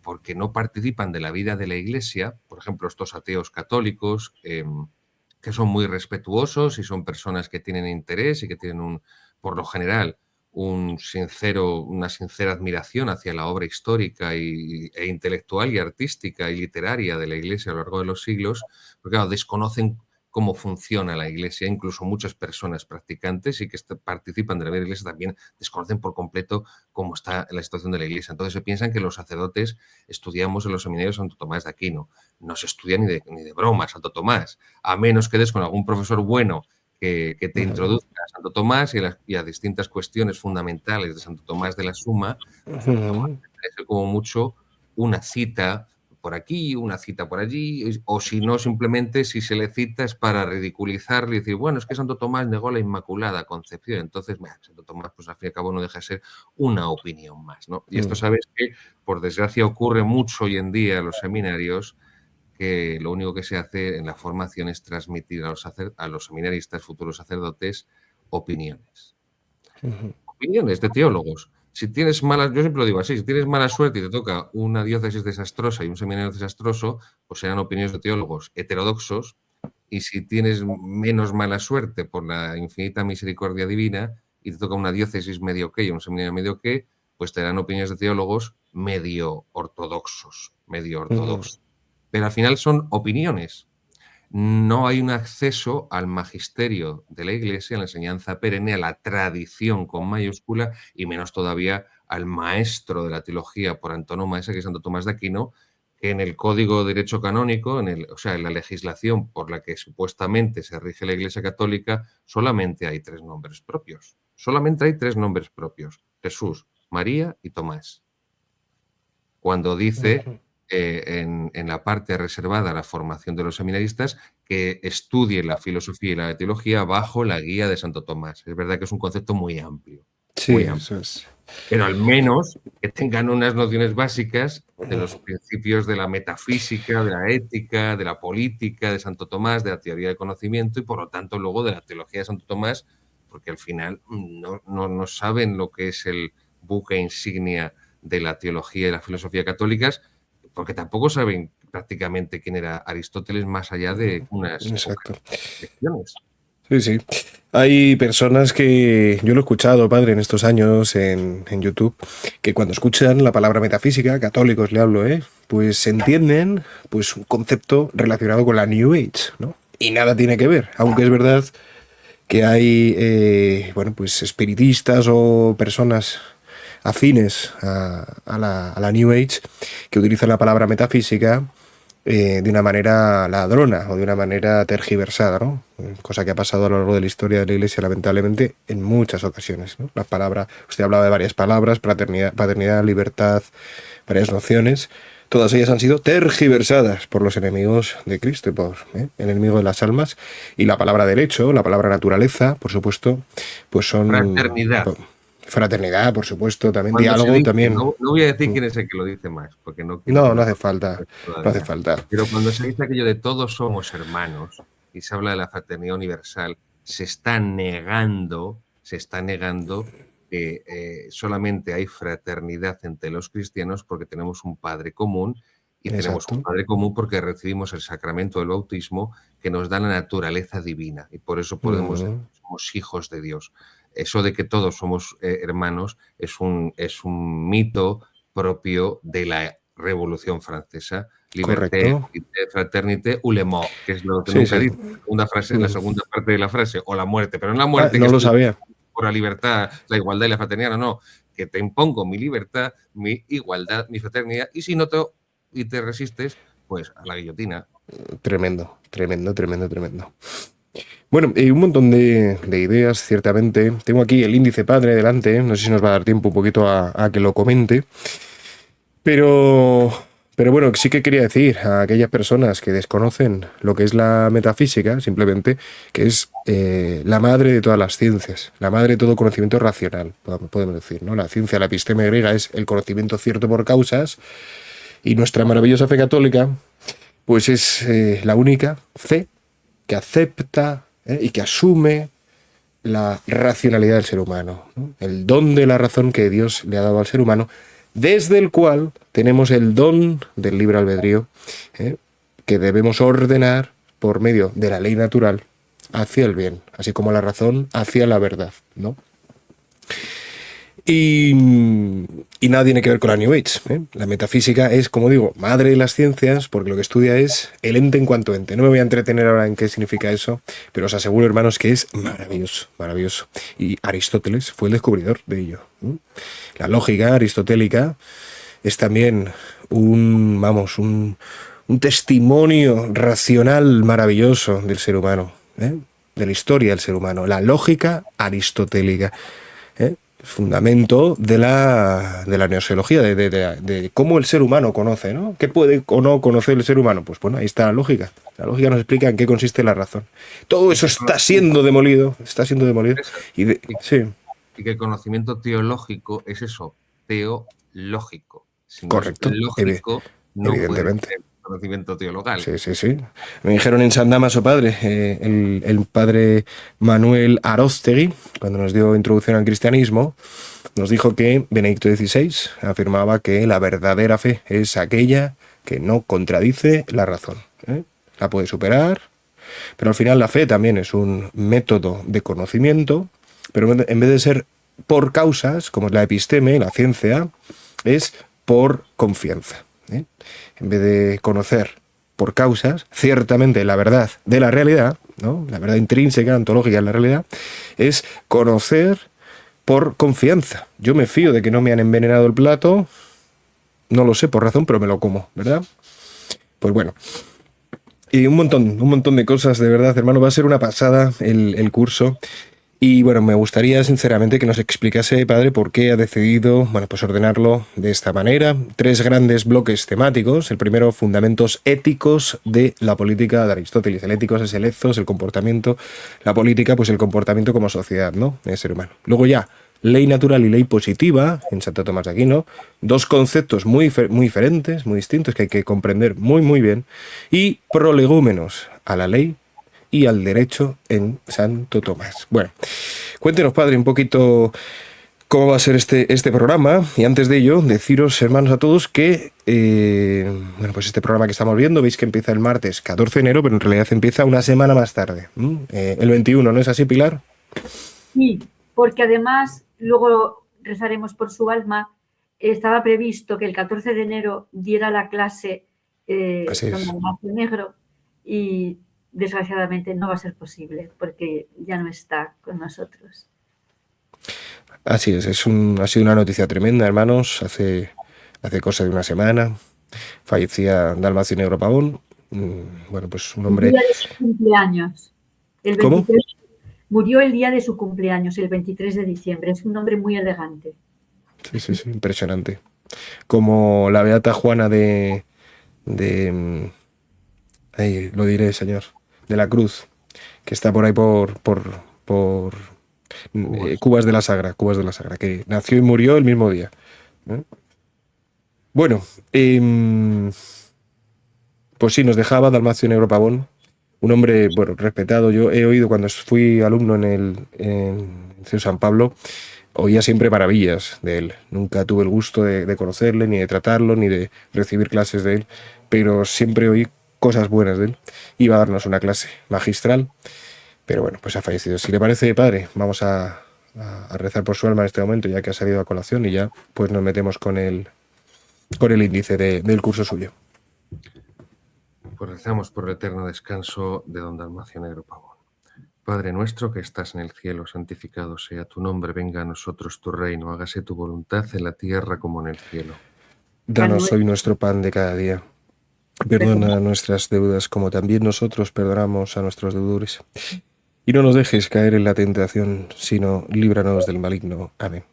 porque no participan de la vida de la Iglesia, por ejemplo, estos ateos católicos, que son muy respetuosos y son personas que tienen interés y que tienen, por lo general, una sincera admiración hacia la obra histórica e intelectual y artística y literaria de la Iglesia a lo largo de los siglos, porque claro, desconocen cómo funciona la Iglesia. Incluso muchas personas practicantes y que participan de la vida de la Iglesia también desconocen por completo cómo está la situación de la Iglesia. Entonces se piensan que los sacerdotes estudiamos en los seminarios Santo Tomás de Aquino. No se estudia ni de broma Santo Tomás, a menos que des con algún profesor bueno que te introduzca a Santo Tomás y a distintas cuestiones fundamentales de Santo Tomás de la Suma. Santo Tomás es como mucho una cita por aquí, una cita por allí, o si no, simplemente si se le cita es para ridiculizarle y decir, bueno, es que Santo Tomás negó la Inmaculada Concepción, entonces, Santo Tomás, pues al fin y al cabo no deja de ser una opinión más, ¿no? Y esto sabes que, por desgracia, ocurre mucho hoy en día en los seminarios, que lo único que se hace en la formación es transmitir a los seminaristas, futuros sacerdotes, opiniones. Opiniones de teólogos. Si tienes yo siempre lo digo así, si tienes mala suerte y te toca una diócesis desastrosa y un seminario desastroso, pues serán opiniones de teólogos heterodoxos, y si tienes menos mala suerte por la infinita misericordia divina y te toca una diócesis medio ok y un seminario medio ok, pues te darán opiniones de teólogos medio ortodoxos. Pero al final son opiniones. No hay un acceso al magisterio de la Iglesia, a la enseñanza perenne, a la tradición con mayúscula, y menos todavía al maestro de la teología por antonomasia, que es Santo Tomás de Aquino, que en el Código de Derecho Canónico, en la legislación por la que supuestamente se rige la Iglesia Católica, solamente hay 3 nombres propios. Solamente hay 3 nombres propios: Jesús, María y Tomás. Cuando dice en la parte reservada a la formación de los seminaristas que estudien la filosofía y la teología bajo la guía de Santo Tomás. Es verdad que es un concepto muy amplio. Sí, muy amplio. eso es. Pero al menos que tengan unas nociones básicas de los principios de la metafísica, de la ética, de la política de Santo Tomás, de la teoría del conocimiento y, por lo tanto, luego de la teología de Santo Tomás, porque al final no saben lo que es el buque insignia de la teología y la filosofía católicas, porque tampoco saben prácticamente quién era Aristóteles más allá de unas lecciones. Sí, sí. Hay personas que, yo lo he escuchado, padre, en estos años en YouTube, que cuando escuchan la palabra metafísica, católicos le hablo, pues entienden pues un concepto relacionado con la New Age, ¿no? Y nada tiene que ver, aunque es verdad que hay, pues espiritistas o personas afines a la New Age que utilizan la palabra metafísica de una manera ladrona o de una manera tergiversada, ¿no? Cosa que ha pasado a lo largo de la historia de la Iglesia, lamentablemente, en muchas ocasiones, ¿no? La palabra, usted hablaba de varias palabras: paternidad, libertad, varias nociones. Todas ellas han sido tergiversadas por los enemigos de Cristo y por el enemigo de las almas. Y la palabra derecho, la palabra naturaleza, por supuesto, pues son... Fraternidad, por supuesto, también Cuando diálogo, dice, también. No voy a decir quién es el que lo dice más, porque no hace falta. No hace falta. Pero cuando se dice aquello de todos somos hermanos y se habla de la fraternidad universal, se está negando que solamente hay fraternidad entre los cristianos porque tenemos un Padre común, y tenemos un Padre común porque recibimos el sacramento del bautismo, que nos da la naturaleza divina, y por eso somos hijos de Dios. Eso de que todos somos hermanos es un mito propio de la Revolución Francesa. Liberté, fraternité ou le mort, que es lo que nunca dice. La segunda parte de la frase, o la muerte, pero no la muerte no lo sabía. Por la libertad, la igualdad y la fraternidad, no, que te impongo mi libertad, mi igualdad, mi fraternidad, y si no te resistes, pues a la guillotina. Tremendo. Bueno, un montón de ideas, ciertamente. Tengo aquí el índice padre delante, no sé si nos va a dar tiempo un poquito a que lo comente. Pero bueno, sí que quería decir a aquellas personas que desconocen lo que es la metafísica, simplemente, que es la madre de todas las ciencias, la madre de todo conocimiento racional, podemos decir, ¿no? La ciencia, la episteme griega, es el conocimiento cierto por causas, y nuestra maravillosa fe católica, pues es la única fe que acepta y que asume la racionalidad del ser humano, ¿no? El don de la razón que Dios le ha dado al ser humano, desde el cual tenemos el don del libre albedrío, que debemos ordenar por medio de la ley natural hacia el bien, así como la razón hacia la verdad, ¿no? Y nada tiene que ver con la New Age, La metafísica es, como digo, madre de las ciencias, porque lo que estudia es el ente en cuanto ente. No me voy a entretener ahora en qué significa eso, pero os aseguro, hermanos, que es maravilloso. Y Aristóteles fue el descubridor de ello. La lógica aristotélica es también un testimonio racional maravilloso del ser humano, de la historia del ser humano. La lógica aristotélica. fundamento de la gnoseología, de cómo el ser humano conoce, ¿no? ¿Qué puede o no conocer el ser humano? Pues bueno, ahí está la lógica. La lógica nos explica en qué consiste la razón. Todo eso está siendo demolido, sí. Y que el conocimiento teológico es eso, teológico. Si no Correcto. es lógico, no Evidentemente. puede ser conocimiento teologal. Sí. Me dijeron en San Damaso padre, el padre Manuel Aróstegui, cuando nos dio introducción al cristianismo, nos dijo que Benedicto XVI afirmaba que la verdadera fe es aquella que no contradice la razón. La puede superar, pero al final la fe también es un método de conocimiento, pero en vez de ser por causas, como es la episteme, la ciencia, es por confianza. En vez de conocer por causas, ciertamente la verdad de la realidad, ¿no? La verdad intrínseca, ontológica de la realidad, es conocer por confianza. Yo me fío de que no me han envenenado el plato, no lo sé por razón, pero me lo como, ¿verdad? Pues bueno. Y un montón de cosas, de verdad, hermano. Va a ser una pasada el curso. Y bueno, me gustaría sinceramente que nos explicase, padre, por qué ha decidido, bueno, pues ordenarlo de esta manera. 3 grandes bloques temáticos. El primero, fundamentos éticos de la política de Aristóteles. El éticos es el ethos, el comportamiento. La política, pues el comportamiento como sociedad, ¿no? El ser humano. Luego ya, ley natural y ley positiva, en Santo Tomás de Aquino. 2 conceptos muy diferentes, muy distintos, que hay que comprender muy bien. Y prolegómenos a la ley y al derecho en Santo Tomás. Bueno, cuéntenos, padre, un poquito cómo va a ser este programa. Y antes de ello, deciros, hermanos, a todos que bueno, pues este programa que estamos viendo, veis que empieza el martes 14 de enero, pero en realidad empieza una semana más tarde. El 21, ¿no es así, Pilar? Sí, porque además luego rezaremos por su alma. Estaba previsto que el 14 de enero diera la clase don Dalmacio Negro y desgraciadamente no va a ser posible porque ya no está con nosotros. Así es, ha sido una noticia tremenda, hermanos. Hace cosa de una semana fallecía Dalmacio Negro Pavón. Bueno, pues un hombre... El día de su cumpleaños. El 23, ¿cómo? Murió el día de su cumpleaños, el 23 de diciembre. Es un hombre muy elegante. Sí, impresionante. Como la beata Juana ahí lo diré, señor, de la Cruz, que está por ahí por Cubas de la Sagra, que nació y murió el mismo día. Bueno, pues sí, nos dejaba Dalmacio Negro Pavón, un hombre, bueno, respetado. Yo he oído cuando fui alumno en el Liceo San Pablo, oía siempre maravillas de él. Nunca tuve el gusto de conocerle, ni de tratarlo, ni de recibir clases de él, pero siempre oí cosas buenas de él. Iba a darnos una clase magistral, pero bueno, pues ha fallecido. Si le parece, padre, vamos a rezar por su alma en este momento, ya que ha salido a colación, y ya pues nos metemos con el índice del curso suyo. Pues rezamos por el eterno descanso de don Dalmacio Negro Pavón. Padre nuestro que estás en el cielo, santificado sea tu nombre, venga a nosotros tu reino, hágase tu voluntad en la tierra como en el cielo. Danos hoy nuestro pan de cada día. Perdona nuestras deudas como también nosotros perdonamos a nuestros deudores. Y no nos dejes caer en la tentación, sino líbranos del maligno. Amén.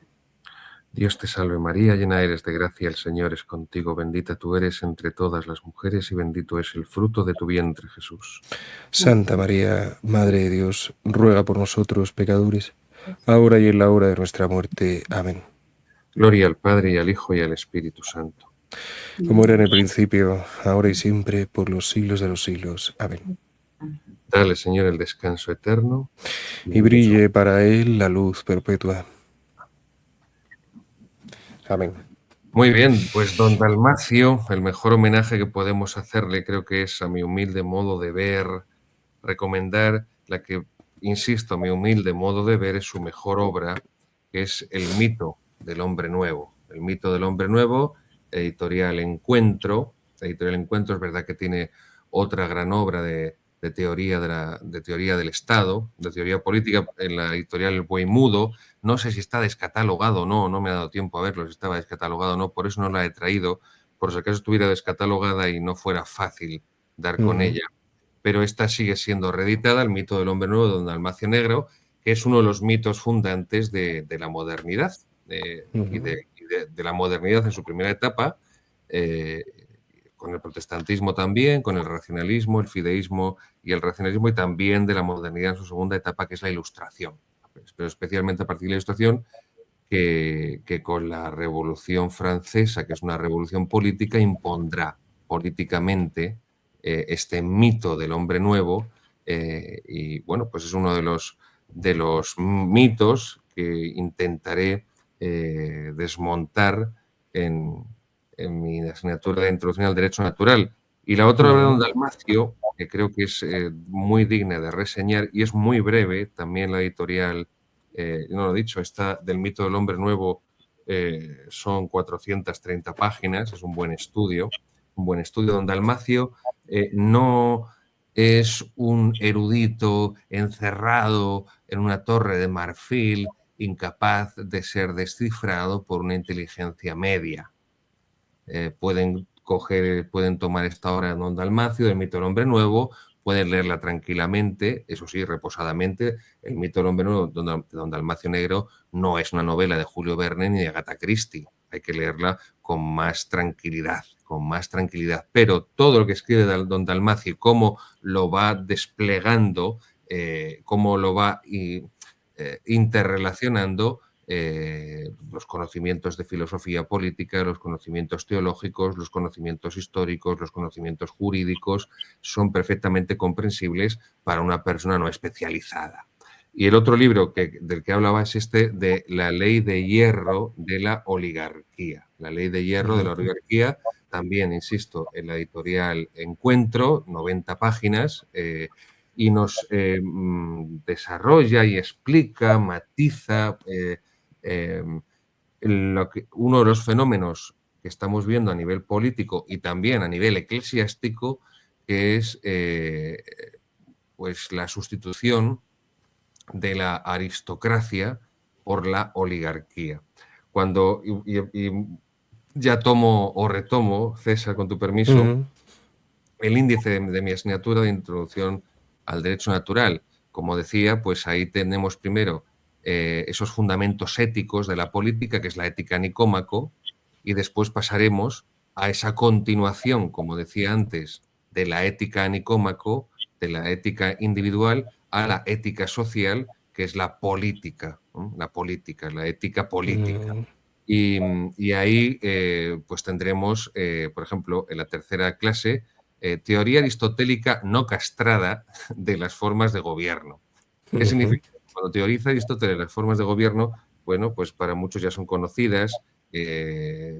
Dios te salve María, llena eres de gracia, el Señor es contigo, bendita tú eres entre todas las mujeres y bendito es el fruto de tu vientre, Jesús. Santa María, Madre de Dios, ruega por nosotros pecadores, ahora y en la hora de nuestra muerte. Amén. Gloria al Padre y al Hijo y al Espíritu Santo. Como era en el principio, ahora y siempre, por los siglos de los siglos. Amén. Dale, Señor, el descanso eterno. Y brille para él la luz perpetua. Amén. Muy bien, pues don Dalmacio, el mejor homenaje que podemos hacerle creo que es, a mi humilde modo de ver, recomendar la que, insisto, a mi humilde modo de ver es su mejor obra, que es El mito del hombre nuevo. El mito del hombre nuevo, editorial Encuentro. Editorial Encuentro es verdad que tiene otra gran obra de teoría del Estado, de teoría política, en la editorial El Buey Mudo. No sé si está descatalogado o no, no me ha dado tiempo a verlo, si estaba descatalogado o no, por eso no la he traído, por si acaso estuviera descatalogada y no fuera fácil dar con ella. Pero esta sigue siendo reeditada, El mito del hombre nuevo de don Dalmacio Negro, que es uno de los mitos fundantes de la modernidad y de la modernidad en su primera etapa, con el protestantismo también, con el racionalismo, el fideísmo y el racionalismo, y también de la modernidad en su segunda etapa, que es la Ilustración. Pero especialmente a partir de la Ilustración, que con la Revolución Francesa, que es una revolución política, impondrá políticamente este mito del hombre nuevo, y bueno, pues es uno de los mitos que intentaré desmontar en mi asignatura de Introducción al Derecho Natural. Y la otra obra de Don Dalmacio, que creo que es muy digna de reseñar y es muy breve, también la editorial, no lo he dicho, esta del mito del hombre nuevo, son 430 páginas, es un buen estudio. Don Dalmacio no es un erudito encerrado en una torre de marfil, incapaz de ser descifrado por una inteligencia media. Pueden tomar esta obra de Don Dalmacio, del mito del hombre nuevo, pueden leerla tranquilamente, eso sí, reposadamente. El mito del hombre nuevo de Don Dalmacio Negro no es una novela de Julio Verne ni de Agatha Christie. Hay que leerla con más tranquilidad, Pero todo lo que escribe Don Dalmacio y cómo lo va desplegando, cómo lo va interrelacionando, los conocimientos de filosofía política, los conocimientos teológicos, los conocimientos históricos, los conocimientos jurídicos, son perfectamente comprensibles para una persona no especializada. Y el otro libro del que hablaba es este de La ley de hierro de la oligarquía. La ley de hierro de la oligarquía, también, insisto, en la editorial Encuentro, 90 páginas, y nos desarrolla y explica, matiza uno de los fenómenos que estamos viendo a nivel político y también a nivel eclesiástico, que es pues la sustitución de la aristocracia por la oligarquía. Cuando, y ya tomo o retomo, César, con tu permiso, el índice de mi asignatura de Introducción al Derecho Natural. Como decía, pues ahí tenemos primero esos fundamentos éticos de la política, que es la ética Nicómaco, y después pasaremos a esa continuación, como decía antes, de la ética Nicómaco, de la ética individual, a la ética social, que es la política, ¿no? La ética política. Y ahí pues tendremos, por ejemplo, en la tercera clase, teoría aristotélica no castrada de las formas de gobierno. ¿Qué significa? Cuando teoriza Aristóteles las formas de gobierno, bueno, pues para muchos ya son conocidas,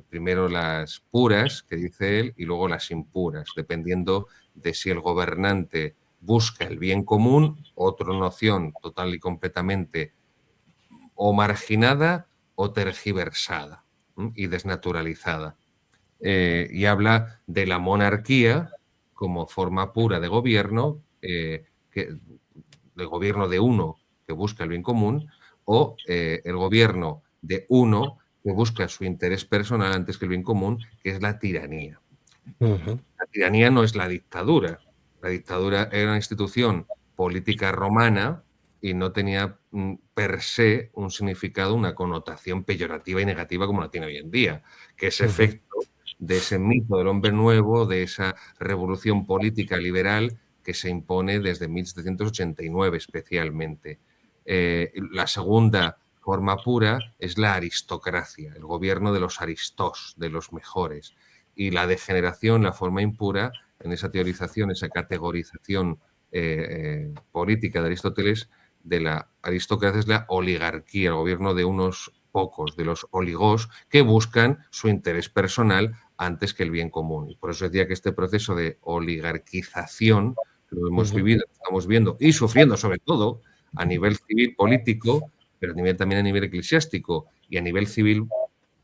primero las puras, que dice él, y luego las impuras, dependiendo de si el gobernante busca el bien común, otra noción total y completamente o marginada o tergiversada y desnaturalizada. Y habla de la monarquía como forma pura de gobierno, de gobierno de uno que busca el bien común, o el gobierno de uno que busca su interés personal antes que el bien común, que es la tiranía. La tiranía no es la dictadura. La dictadura era una institución política romana y no tenía per se un significado, una connotación peyorativa y negativa como la tiene hoy en día, que es efecto de ese mito del hombre nuevo, de esa revolución política liberal que se impone desde 1789 especialmente. La segunda forma pura es la aristocracia, el gobierno de los aristos, de los mejores. Y la degeneración, la forma impura, en esa teorización, esa categorización política de Aristóteles, de la aristocracia es la oligarquía, el gobierno de unos pocos, de los oligos, que buscan su interés personal antes que el bien común. Y por eso decía que este proceso de oligarquización, que lo hemos vivido, lo estamos viendo y sufriendo sobre todo a nivel civil político, pero también a nivel eclesiástico y a nivel civil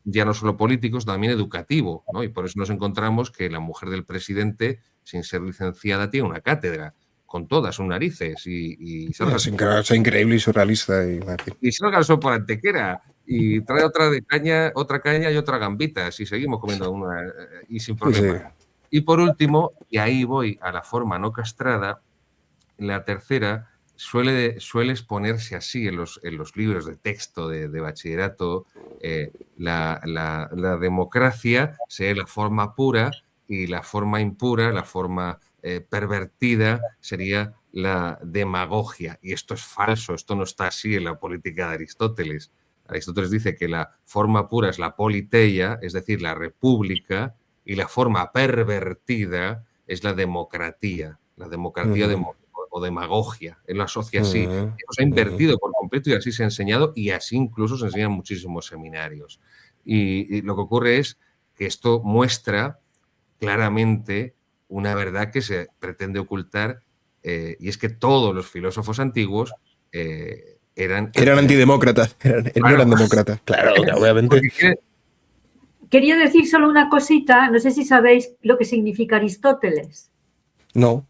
ya no solo políticos, también educativo, ¿no? Y por eso nos encontramos que la mujer del presidente, sin ser licenciada, tiene una cátedra con todas sus narices y es increíble y surrealista. Y salga el sol por Antequera y trae otra caña y otra gambita, si seguimos comiendo una y sin problema. Sí. Y por último, y ahí voy a la forma no castrada, la tercera suele exponerse así en los libros de texto de bachillerato. La democracia sería la forma pura y la forma impura, la forma pervertida, sería la demagogia. Y esto es falso, esto no está así en la política de Aristóteles. Aristóteles dice que la forma pura es la politeia, es decir, la república, y la forma pervertida es la democratía o demagogia. Él lo asocia así. Eso se ha invertido por completo y así se ha enseñado y así incluso se enseñan muchísimos seminarios. Y lo que ocurre es que esto muestra claramente una verdad que se pretende ocultar, y es que todos los filósofos antiguos eran antidemócratas, no eran demócratas. Claro, obviamente. Quería decir solo una cosita, no sé si sabéis lo que significa Aristóteles. No.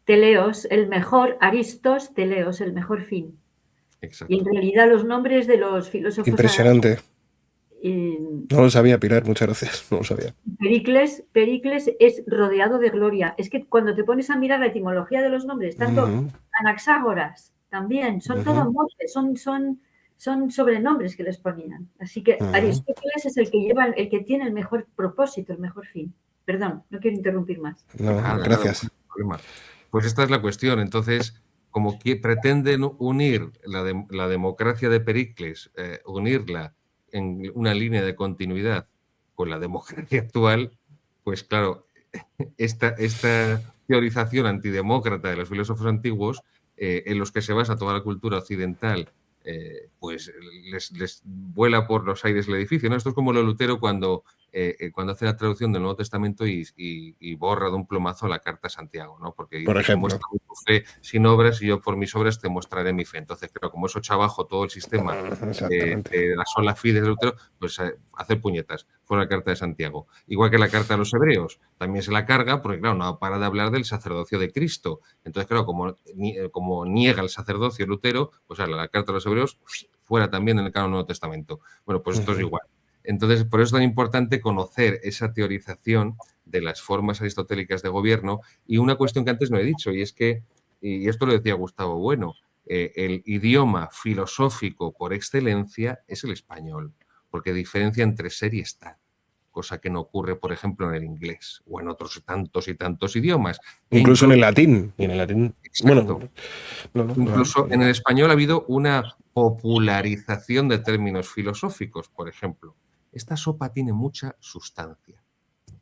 Teleos, el mejor, Aristos, teleos, el mejor fin. Exacto. Y en realidad los nombres de los filósofos... Impresionante. No lo sabía, Pilar, muchas gracias, no lo sabía. Pericles es rodeado de gloria. Es que cuando te pones a mirar la etimología de los nombres, tanto Anaxágoras también, son todos nombres, son sobrenombres que les ponían. Así que Aristóteles es el que lleva, el que tiene el mejor propósito, el mejor fin. Perdón, no quiero interrumpir más. No, gracias. Pues esta es la cuestión. Entonces, como que pretenden unir la democracia de Pericles, unirla en una línea de continuidad con la democracia actual, pues claro, esta teorización antidemócrata de los filósofos antiguos, en los que se basa toda la cultura occidental, pues les vuela por los aires el edificio, ¿no? Esto es como lo Lutero cuando hace la traducción del Nuevo Testamento y borra de un plumazo la carta a Santiago, ¿no? Porque dice, por ejemplo, muéstrame tu fe sin obras y yo por mis obras te mostraré mi fe. Entonces, claro, como eso echa abajo todo el sistema de la sola fide de Lutero, pues hacer puñetas fuera la carta de Santiago. Igual que la carta a los hebreos, también se la carga porque, claro, no para de hablar del sacerdocio de Cristo. Entonces, claro, como niega el sacerdocio Lutero, pues la carta a los hebreos fuera también en el canon Nuevo Testamento. Bueno, pues esto es igual. Entonces, por eso es tan importante conocer esa teorización de las formas aristotélicas de gobierno. Y una cuestión que antes no he dicho, y es que, y esto lo decía Gustavo Bueno, el idioma filosófico por excelencia es el español, porque diferencia entre ser y estar, cosa que no ocurre, por ejemplo, en el inglés o en otros tantos y tantos idiomas. Incluso en el latín. Y en el latín, bueno, incluso en el español ha habido una popularización de términos filosóficos, por ejemplo. Esta sopa tiene mucha sustancia.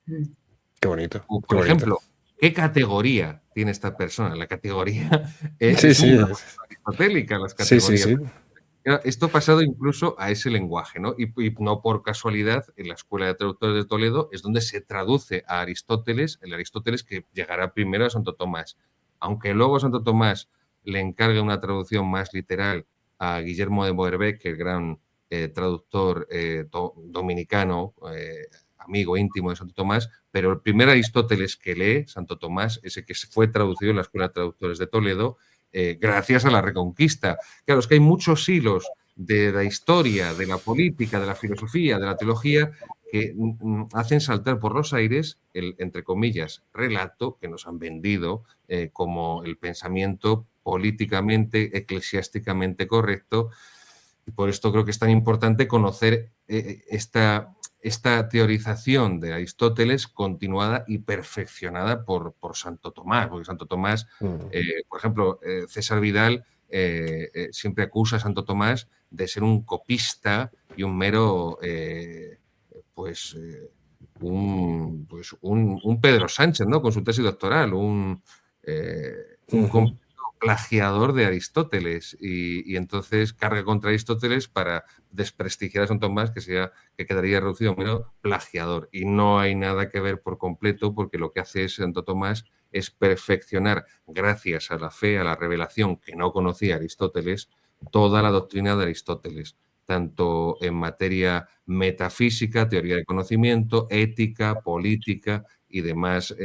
Qué bonito. O, por ejemplo, ¿qué categoría tiene esta persona? La categoría es aristotélica, las categorías. Sí. Esto ha pasado incluso a ese lenguaje, ¿no? Y no por casualidad, en la Escuela de Traductores de Toledo es donde se traduce a Aristóteles, el Aristóteles que llegará primero a Santo Tomás. Aunque luego Santo Tomás le encargue una traducción más literal a Guillermo de Moerbeke, el gran traductor dominicano, amigo íntimo de Santo Tomás, pero el primer Aristóteles que lee Santo Tomás, ese que fue traducido en la Escuela de Traductores de Toledo, gracias a la Reconquista. Claro, es que hay muchos hilos de la historia, de la política, de la filosofía, de la teología, que hacen saltar por los aires el, entre comillas, relato que nos han vendido como el pensamiento políticamente, eclesiásticamente correcto. Y por esto creo que es tan importante conocer esta teorización de Aristóteles continuada y perfeccionada por Santo Tomás, porque Santo Tomás, por ejemplo, César Vidal siempre acusa a Santo Tomás de ser un copista y un mero, un Pedro Sánchez, ¿no? Con su tesis doctoral, un completo plagiador de Aristóteles y entonces carga contra Aristóteles para desprestigiar a Santo Tomás, que quedaría reducido a mero plagiador. Y no hay nada que ver por completo, porque lo que hace Santo Tomás es perfeccionar, gracias a la fe, a la revelación que no conocía Aristóteles, toda la doctrina de Aristóteles, tanto en materia metafísica, teoría del conocimiento, ética, política y demás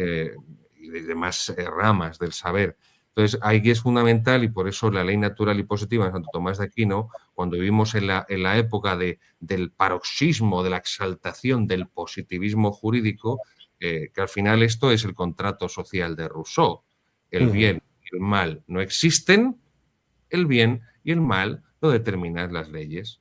ramas del saber. Entonces, ahí es fundamental, y por eso la ley natural y positiva de Santo Tomás de Aquino, cuando vivimos en la época del paroxismo, de la exaltación del positivismo jurídico, que al final esto es el contrato social de Rousseau, el bien y el mal no existen, el bien y el mal lo determinan las leyes.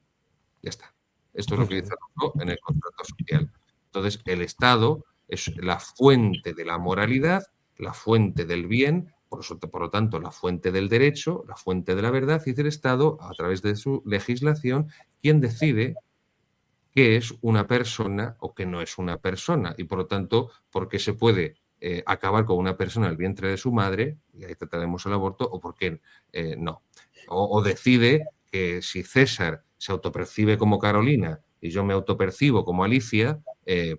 Ya está. Esto es lo que dice Rousseau en el contrato social. Entonces, el Estado es la fuente de la moralidad, la fuente del bien, por lo tanto, la fuente del derecho, la fuente de la verdad, y es el Estado, a través de su legislación, quien decide qué es una persona o qué no es una persona. Y, por lo tanto, por qué se puede acabar con una persona en el vientre de su madre, y ahí trataremos el aborto, o por qué no. O decide que si César se autopercibe como Carolina y yo me autopercibo como Alicia,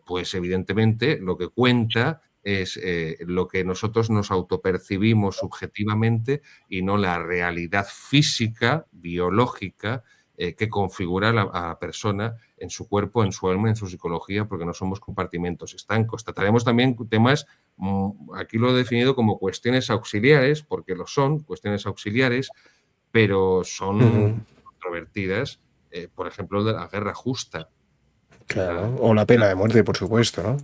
pues evidentemente lo que cuenta es lo que nosotros nos autopercibimos subjetivamente y no la realidad física, biológica, que configura a la persona en su cuerpo, en su alma, en su psicología, porque no somos compartimentos estancos. Trataremos también temas, aquí lo he definido como cuestiones auxiliares, porque lo son, cuestiones auxiliares, pero son controvertidas, por ejemplo, de la guerra justa. Claro, o la pena de muerte, por supuesto, ¿no?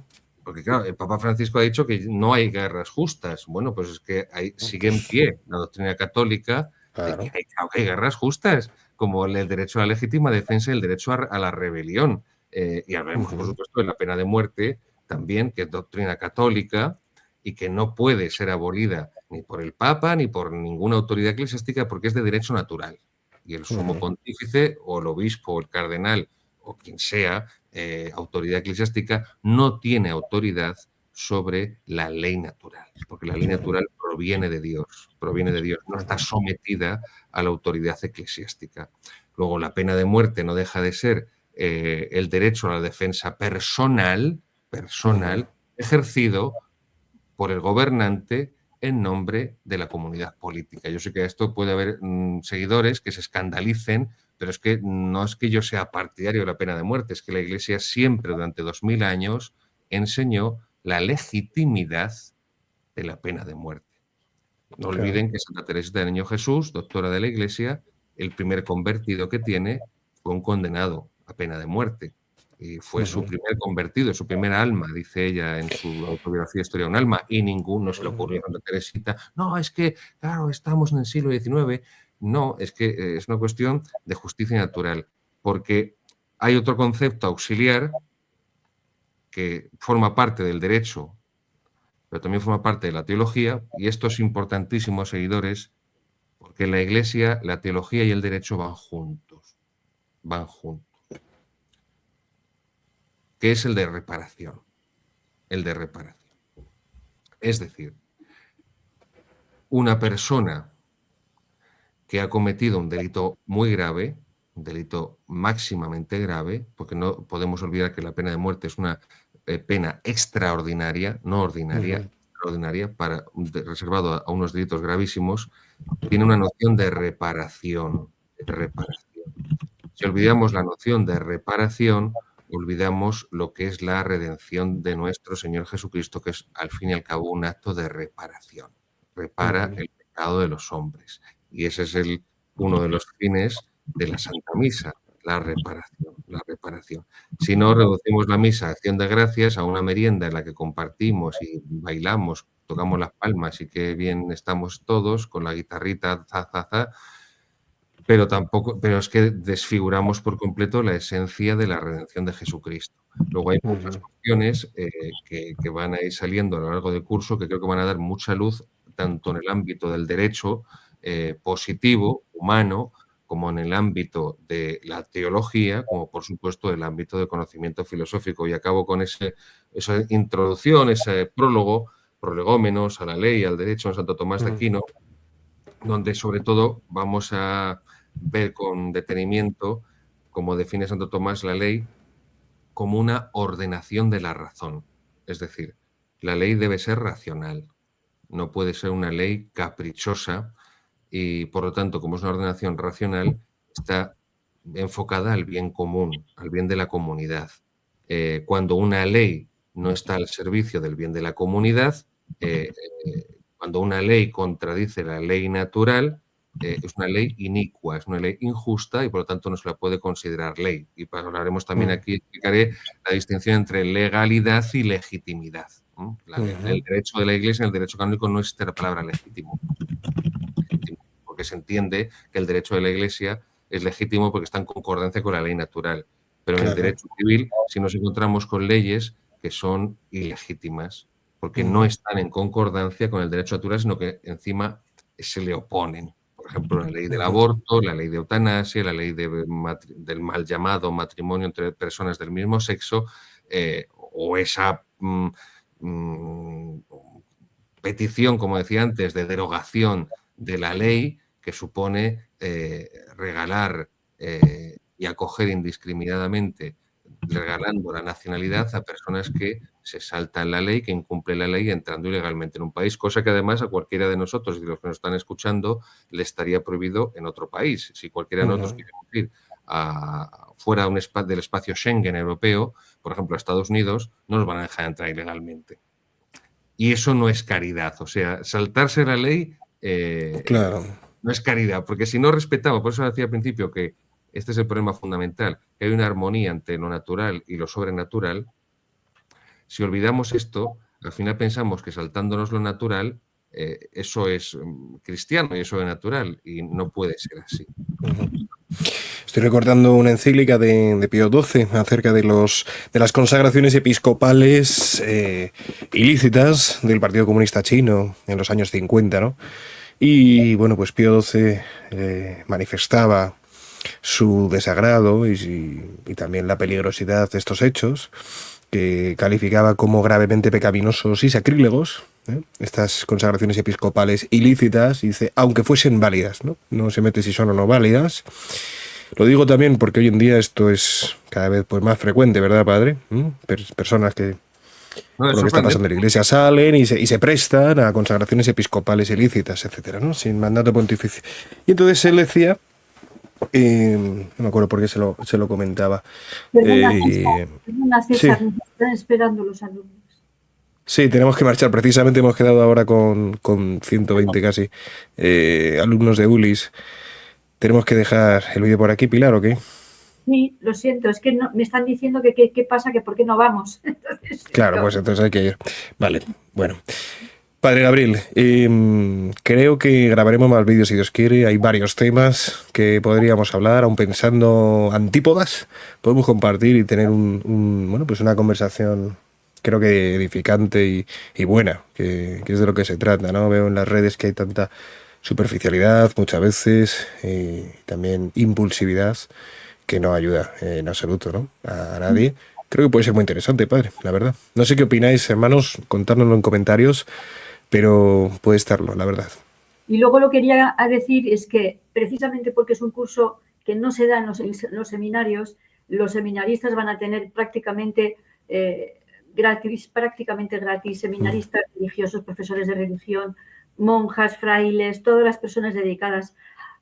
Porque claro, el Papa Francisco ha dicho que no hay guerras justas. Bueno, pues es que sigue en pie la doctrina católica de que hay guerras justas, como el derecho a la legítima defensa y el derecho a la rebelión. Y hablaremos, por supuesto, de la pena de muerte también, que es doctrina católica y que no puede ser abolida ni por el Papa ni por ninguna autoridad eclesiástica porque es de derecho natural. Y el sumo pontífice o el obispo o el cardenal o quien sea, autoridad eclesiástica, no tiene autoridad sobre la ley natural, porque la ley natural proviene de Dios, no está sometida a la autoridad eclesiástica. Luego, la pena de muerte no deja de ser el derecho a la defensa personal, ejercido por el gobernante en nombre de la comunidad política. Yo sé que a esto puede haber seguidores que se escandalicen, pero es que no es que yo sea partidario de la pena de muerte, es que la Iglesia siempre durante 2000 años enseñó la legitimidad de la pena de muerte. No olviden que Santa Teresa del Niño Jesús, doctora de la Iglesia, el primer convertido que tiene fue un condenado a pena de muerte. Y fue su primer convertido, su primera alma, dice ella en su autobiografía Historia de un alma, y ninguno se le ocurrió a Santa Teresita. No, es que, claro, estamos en el siglo XIX. No, es que es una cuestión de justicia natural, porque hay otro concepto auxiliar que forma parte del derecho, pero también forma parte de la teología, y esto es importantísimo, seguidores, porque en la Iglesia la teología y el derecho van juntos, que es el de reparación, Es decir, una persona que ha cometido un delito muy grave, un delito máximamente grave, porque no podemos olvidar que la pena de muerte es una pena extraordinaria, no ordinaria, extraordinaria, reservado a unos delitos gravísimos, tiene una noción de reparación. Si olvidamos la noción de reparación, olvidamos lo que es la redención de nuestro Señor Jesucristo, que es al fin y al cabo un acto de reparación. Repara el pecado de los hombres. Y ese es uno de los fines de la Santa Misa, la reparación. Si no reducimos la misa a acción de gracias a una merienda en la que compartimos y bailamos, tocamos las palmas y qué bien estamos todos con la guitarrita, pero es que desfiguramos por completo la esencia de la redención de Jesucristo. Luego hay muchas cuestiones que van a ir saliendo a lo largo del curso que creo que van a dar mucha luz tanto en el ámbito del derecho positivo, humano, como en el ámbito de la teología, como por supuesto el ámbito del conocimiento filosófico. Y acabo con esa introducción, ese prólogo, prolegómenos a la ley, al derecho en Santo Tomás de Aquino, donde sobre todo vamos a ver con detenimiento, como define Santo Tomás, la ley como una ordenación de la razón. Es decir, la ley debe ser racional, no puede ser una ley caprichosa y, por lo tanto, como es una ordenación racional, está enfocada al bien común, al bien de la comunidad. Cuando una ley no está al servicio del bien de la comunidad, cuando una ley contradice la ley natural, es una ley inicua, es una ley injusta y por lo tanto no se la puede considerar ley. Y hablaremos también aquí, explicaré la distinción entre legalidad y legitimidad. En el derecho de la Iglesia, en el derecho canónico, no existe la palabra legítimo, porque se entiende que el derecho de la Iglesia es legítimo porque está en concordancia con la ley natural. Pero en el derecho civil sí nos encontramos con leyes que son ilegítimas, porque no están en concordancia con el derecho natural, sino que encima se le oponen. Por ejemplo, la ley del aborto, la ley de eutanasia, la ley del mal llamado matrimonio entre personas del mismo sexo, o esa petición, como decía antes, de derogación de la ley que supone regalar y acoger indiscriminadamente, regalando la nacionalidad a personas que se saltan la ley, que incumplen la ley entrando ilegalmente en un país, cosa que además a cualquiera de nosotros y de los que nos están escuchando le estaría prohibido en otro país. Si cualquiera de nosotros quiere ir fuera del espacio Schengen europeo, por ejemplo a Estados Unidos, no nos van a dejar entrar ilegalmente. Y eso no es caridad, o sea, saltarse la ley no es caridad, porque si no respetamos, por eso decía al principio que este es el problema fundamental, que hay una armonía entre lo natural y lo sobrenatural. Si olvidamos esto, al final pensamos que saltándonos lo natural, eso es cristiano y eso es natural, y no puede ser así. Estoy recordando una encíclica de Pío XII acerca de las consagraciones episcopales ilícitas del Partido Comunista Chino en los años 50, ¿no? Y bueno, pues Pío XII manifestaba su desagrado y también la peligrosidad de estos hechos, que calificaba como gravemente pecaminosos y sacrílegos, estas consagraciones episcopales ilícitas, y dice, aunque fuesen válidas, no se mete si son o no válidas. Lo digo también porque hoy en día esto es cada vez pues más frecuente, ¿verdad, padre? Personas que por lo que está pasando en la Iglesia salen y se prestan a consagraciones episcopales ilícitas, etcétera, ¿no? Sin mandato pontificio. Y entonces él decía, no me acuerdo por qué se lo comentaba. Perdona, César, sí. nos están esperando los alumnos. Sí, tenemos que marchar. Precisamente hemos quedado ahora con 120 casi alumnos de ULIS. ¿Tenemos que dejar el vídeo por aquí, Pilar, o qué? Sí, lo siento, es que no, me están diciendo que qué pasa, que por qué no vamos. Entonces, claro, pues entonces hay que ir. Vale, bueno. Padre Gabriel, creo que grabaremos más vídeos si Dios quiere. Hay varios temas que podríamos hablar, aun pensando antípodas. Podemos compartir y tener pues una conversación, creo que edificante y buena, que es de lo que se trata, ¿no? Veo en las redes que hay tanta superficialidad muchas veces y también impulsividad que no ayuda en absoluto, ¿no? a nadie. Creo que puede ser muy interesante, padre, la verdad. No sé qué opináis, hermanos, contárnoslo en comentarios, pero puede estarlo, la verdad. Y luego lo que quería decir es que precisamente porque es un curso que no se da en los seminarios, los seminaristas van a tener prácticamente gratis, seminaristas religiosos, profesores de religión, monjas, frailes, todas las personas dedicadas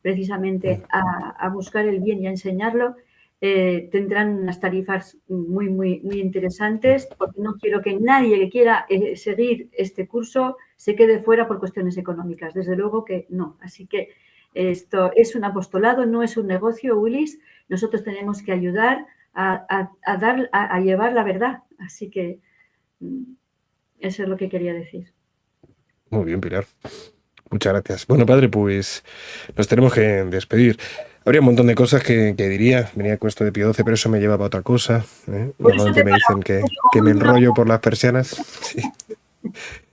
precisamente a buscar el bien y a enseñarlo, tendrán unas tarifas muy, muy, muy interesantes, porque no quiero que nadie que quiera seguir este curso se quede fuera por cuestiones económicas. Desde luego que no. Así que esto es un apostolado, no es un negocio, Willis. Nosotros tenemos que ayudar a llevar la verdad. Así que eso es lo que quería decir. Muy bien, Pilar. Muchas gracias. Bueno, padre, pues nos tenemos que despedir. Habría un montón de cosas que diría. Venía con esto de Pío XII, pero eso me lleva para otra cosa. Normalmente me dicen que me enrollo por las persianas. Sí.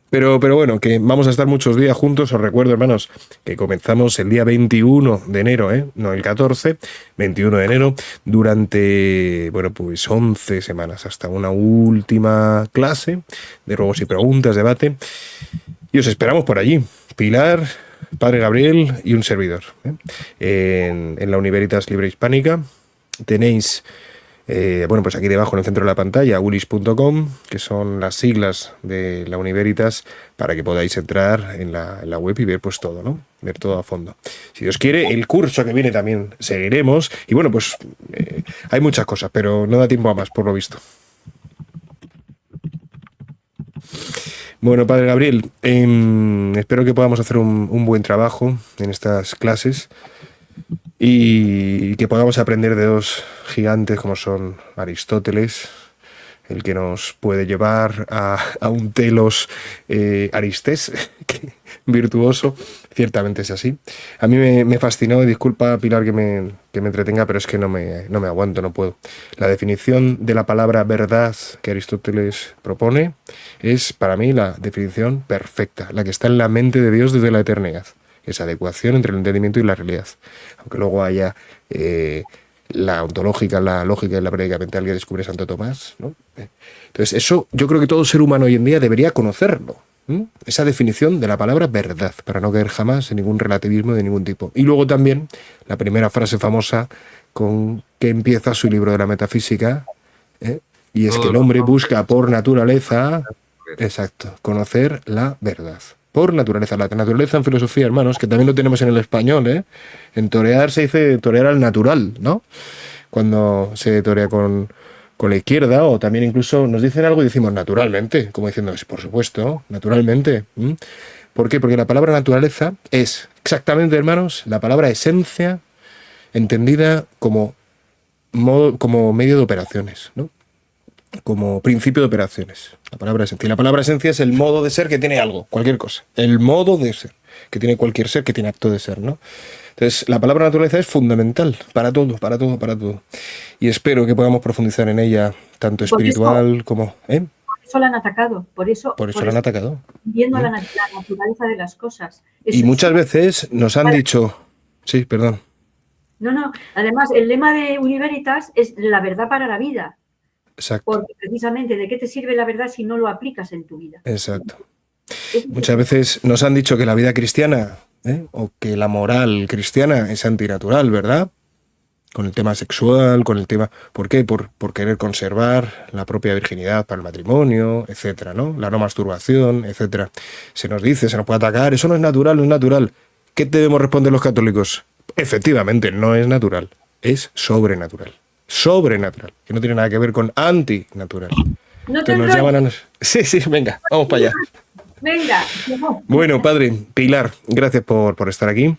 Pero bueno, que vamos a estar muchos días juntos. Os recuerdo, hermanos, que comenzamos el día 21 de enero, no el 14, 21 de enero, durante, pues 11 semanas, hasta una última clase de ruegos y preguntas, debate. Y os esperamos por allí. Pilar, Padre Gabriel y un servidor. En la Univeritas Libre Hispánica tenéis, pues aquí debajo en el centro de la pantalla, ulis.com, que son las siglas de la Univeritas, para que podáis entrar en la web y ver pues todo, ¿no? Ver todo a fondo. Si Dios quiere, el curso que viene también seguiremos. Y bueno, pues hay muchas cosas, pero no da tiempo a más, por lo visto. Bueno, Padre Gabriel, espero que podamos hacer un buen trabajo en estas clases y que podamos aprender de dos gigantes como son Aristóteles, el que nos puede llevar a un telos aristés, virtuoso, ciertamente es así. A mí me fascinó, y disculpa Pilar que me entretenga, pero es que no me aguanto, no puedo. La definición de la palabra verdad que Aristóteles propone es para mí la definición perfecta, la que está en la mente de Dios desde la eternidad. Esa adecuación entre el entendimiento y la realidad. Aunque luego haya la ontológica, la lógica y la práctica mental que descubre Santo Tomás, ¿no? Entonces, eso yo creo que todo ser humano hoy en día debería conocerlo. Esa definición de la palabra verdad, para no caer jamás en ningún relativismo de ningún tipo. Y luego también la primera frase famosa con que empieza su libro de la metafísica, y es que el hombre busca por naturaleza, exacto, conocer la verdad. Por naturaleza. La naturaleza en filosofía, hermanos, que también lo tenemos en el español, En torear se dice torear al natural, ¿no? Cuando se torea con la izquierda, o también incluso nos dicen algo y decimos naturalmente, como diciendo, por supuesto, naturalmente. ¿Por qué? Porque la palabra naturaleza es exactamente, hermanos, la palabra esencia entendida como medio de operaciones, ¿no? Como principio de operaciones. La palabra esencia. Y la palabra esencia es el modo de ser que tiene algo, cualquier cosa. El modo de ser que tiene cualquier ser que tiene acto de ser, ¿no? Entonces, la palabra naturaleza es fundamental para todo, para todo, para todo. Y espero que podamos profundizar en ella, tanto espiritual como... Por eso la han atacado, por eso la han atacado. Viendo la naturaleza de las cosas. Y muchas veces nos han dicho... Sí, perdón. No. Además, el lema de Univeritas es la verdad para la vida. Exacto. Porque precisamente, ¿de qué te sirve la verdad si no lo aplicas en tu vida? Exacto. Muchas veces nos han dicho que la vida cristiana, o que la moral cristiana es antinatural, ¿verdad? Con el tema sexual, con el tema... ¿Por qué? Por querer conservar la propia virginidad para el matrimonio, etcétera, ¿no? La no masturbación, etcétera. Se nos dice, se nos puede atacar, eso no es natural, no es natural. ¿Qué debemos responder los católicos? Efectivamente, no es natural, es sobrenatural. Sobrenatural, que no tiene nada que ver con antinatural. No que nos llaman a... Sí, venga, vamos para allá. Venga. Bueno, padre, Pilar, gracias por estar aquí.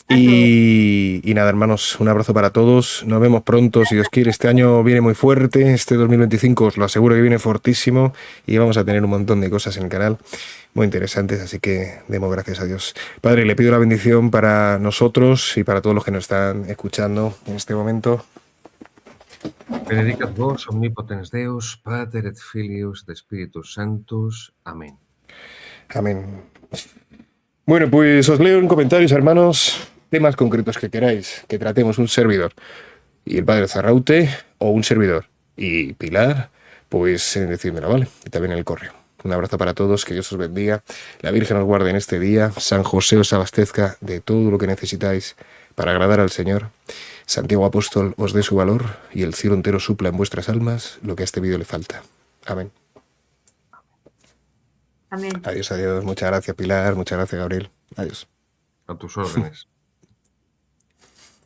Y nada, hermanos, un abrazo para todos. Nos vemos pronto, si Dios quiere. Este año viene muy fuerte, este 2025 os lo aseguro que viene fortísimo y vamos a tener un montón de cosas en el canal muy interesantes, así que demos gracias a Dios. Padre, le pido la bendición para nosotros y para todos los que nos están escuchando en este momento. Benedicat vos, omnipotens Deus, Pater et Filius et Spiritus Sanctus. Amén. Amén. Bueno, pues os leo en comentarios, hermanos, temas concretos que queráis que tratemos un servidor y el padre Zarraute, o un servidor y Pilar, pues decídmelo, ¿vale? Y también en el correo. Un abrazo para todos, que Dios os bendiga, la Virgen os guarde en este día, San José os abastezca de todo lo que necesitáis para agradar al Señor, Santiago Apóstol os dé su valor y el cielo entero supla en vuestras almas lo que a este vídeo le falta. Amén. Amén. Adiós, adiós. Muchas gracias, Pilar. Muchas gracias, Gabriel. Adiós. A tus órdenes.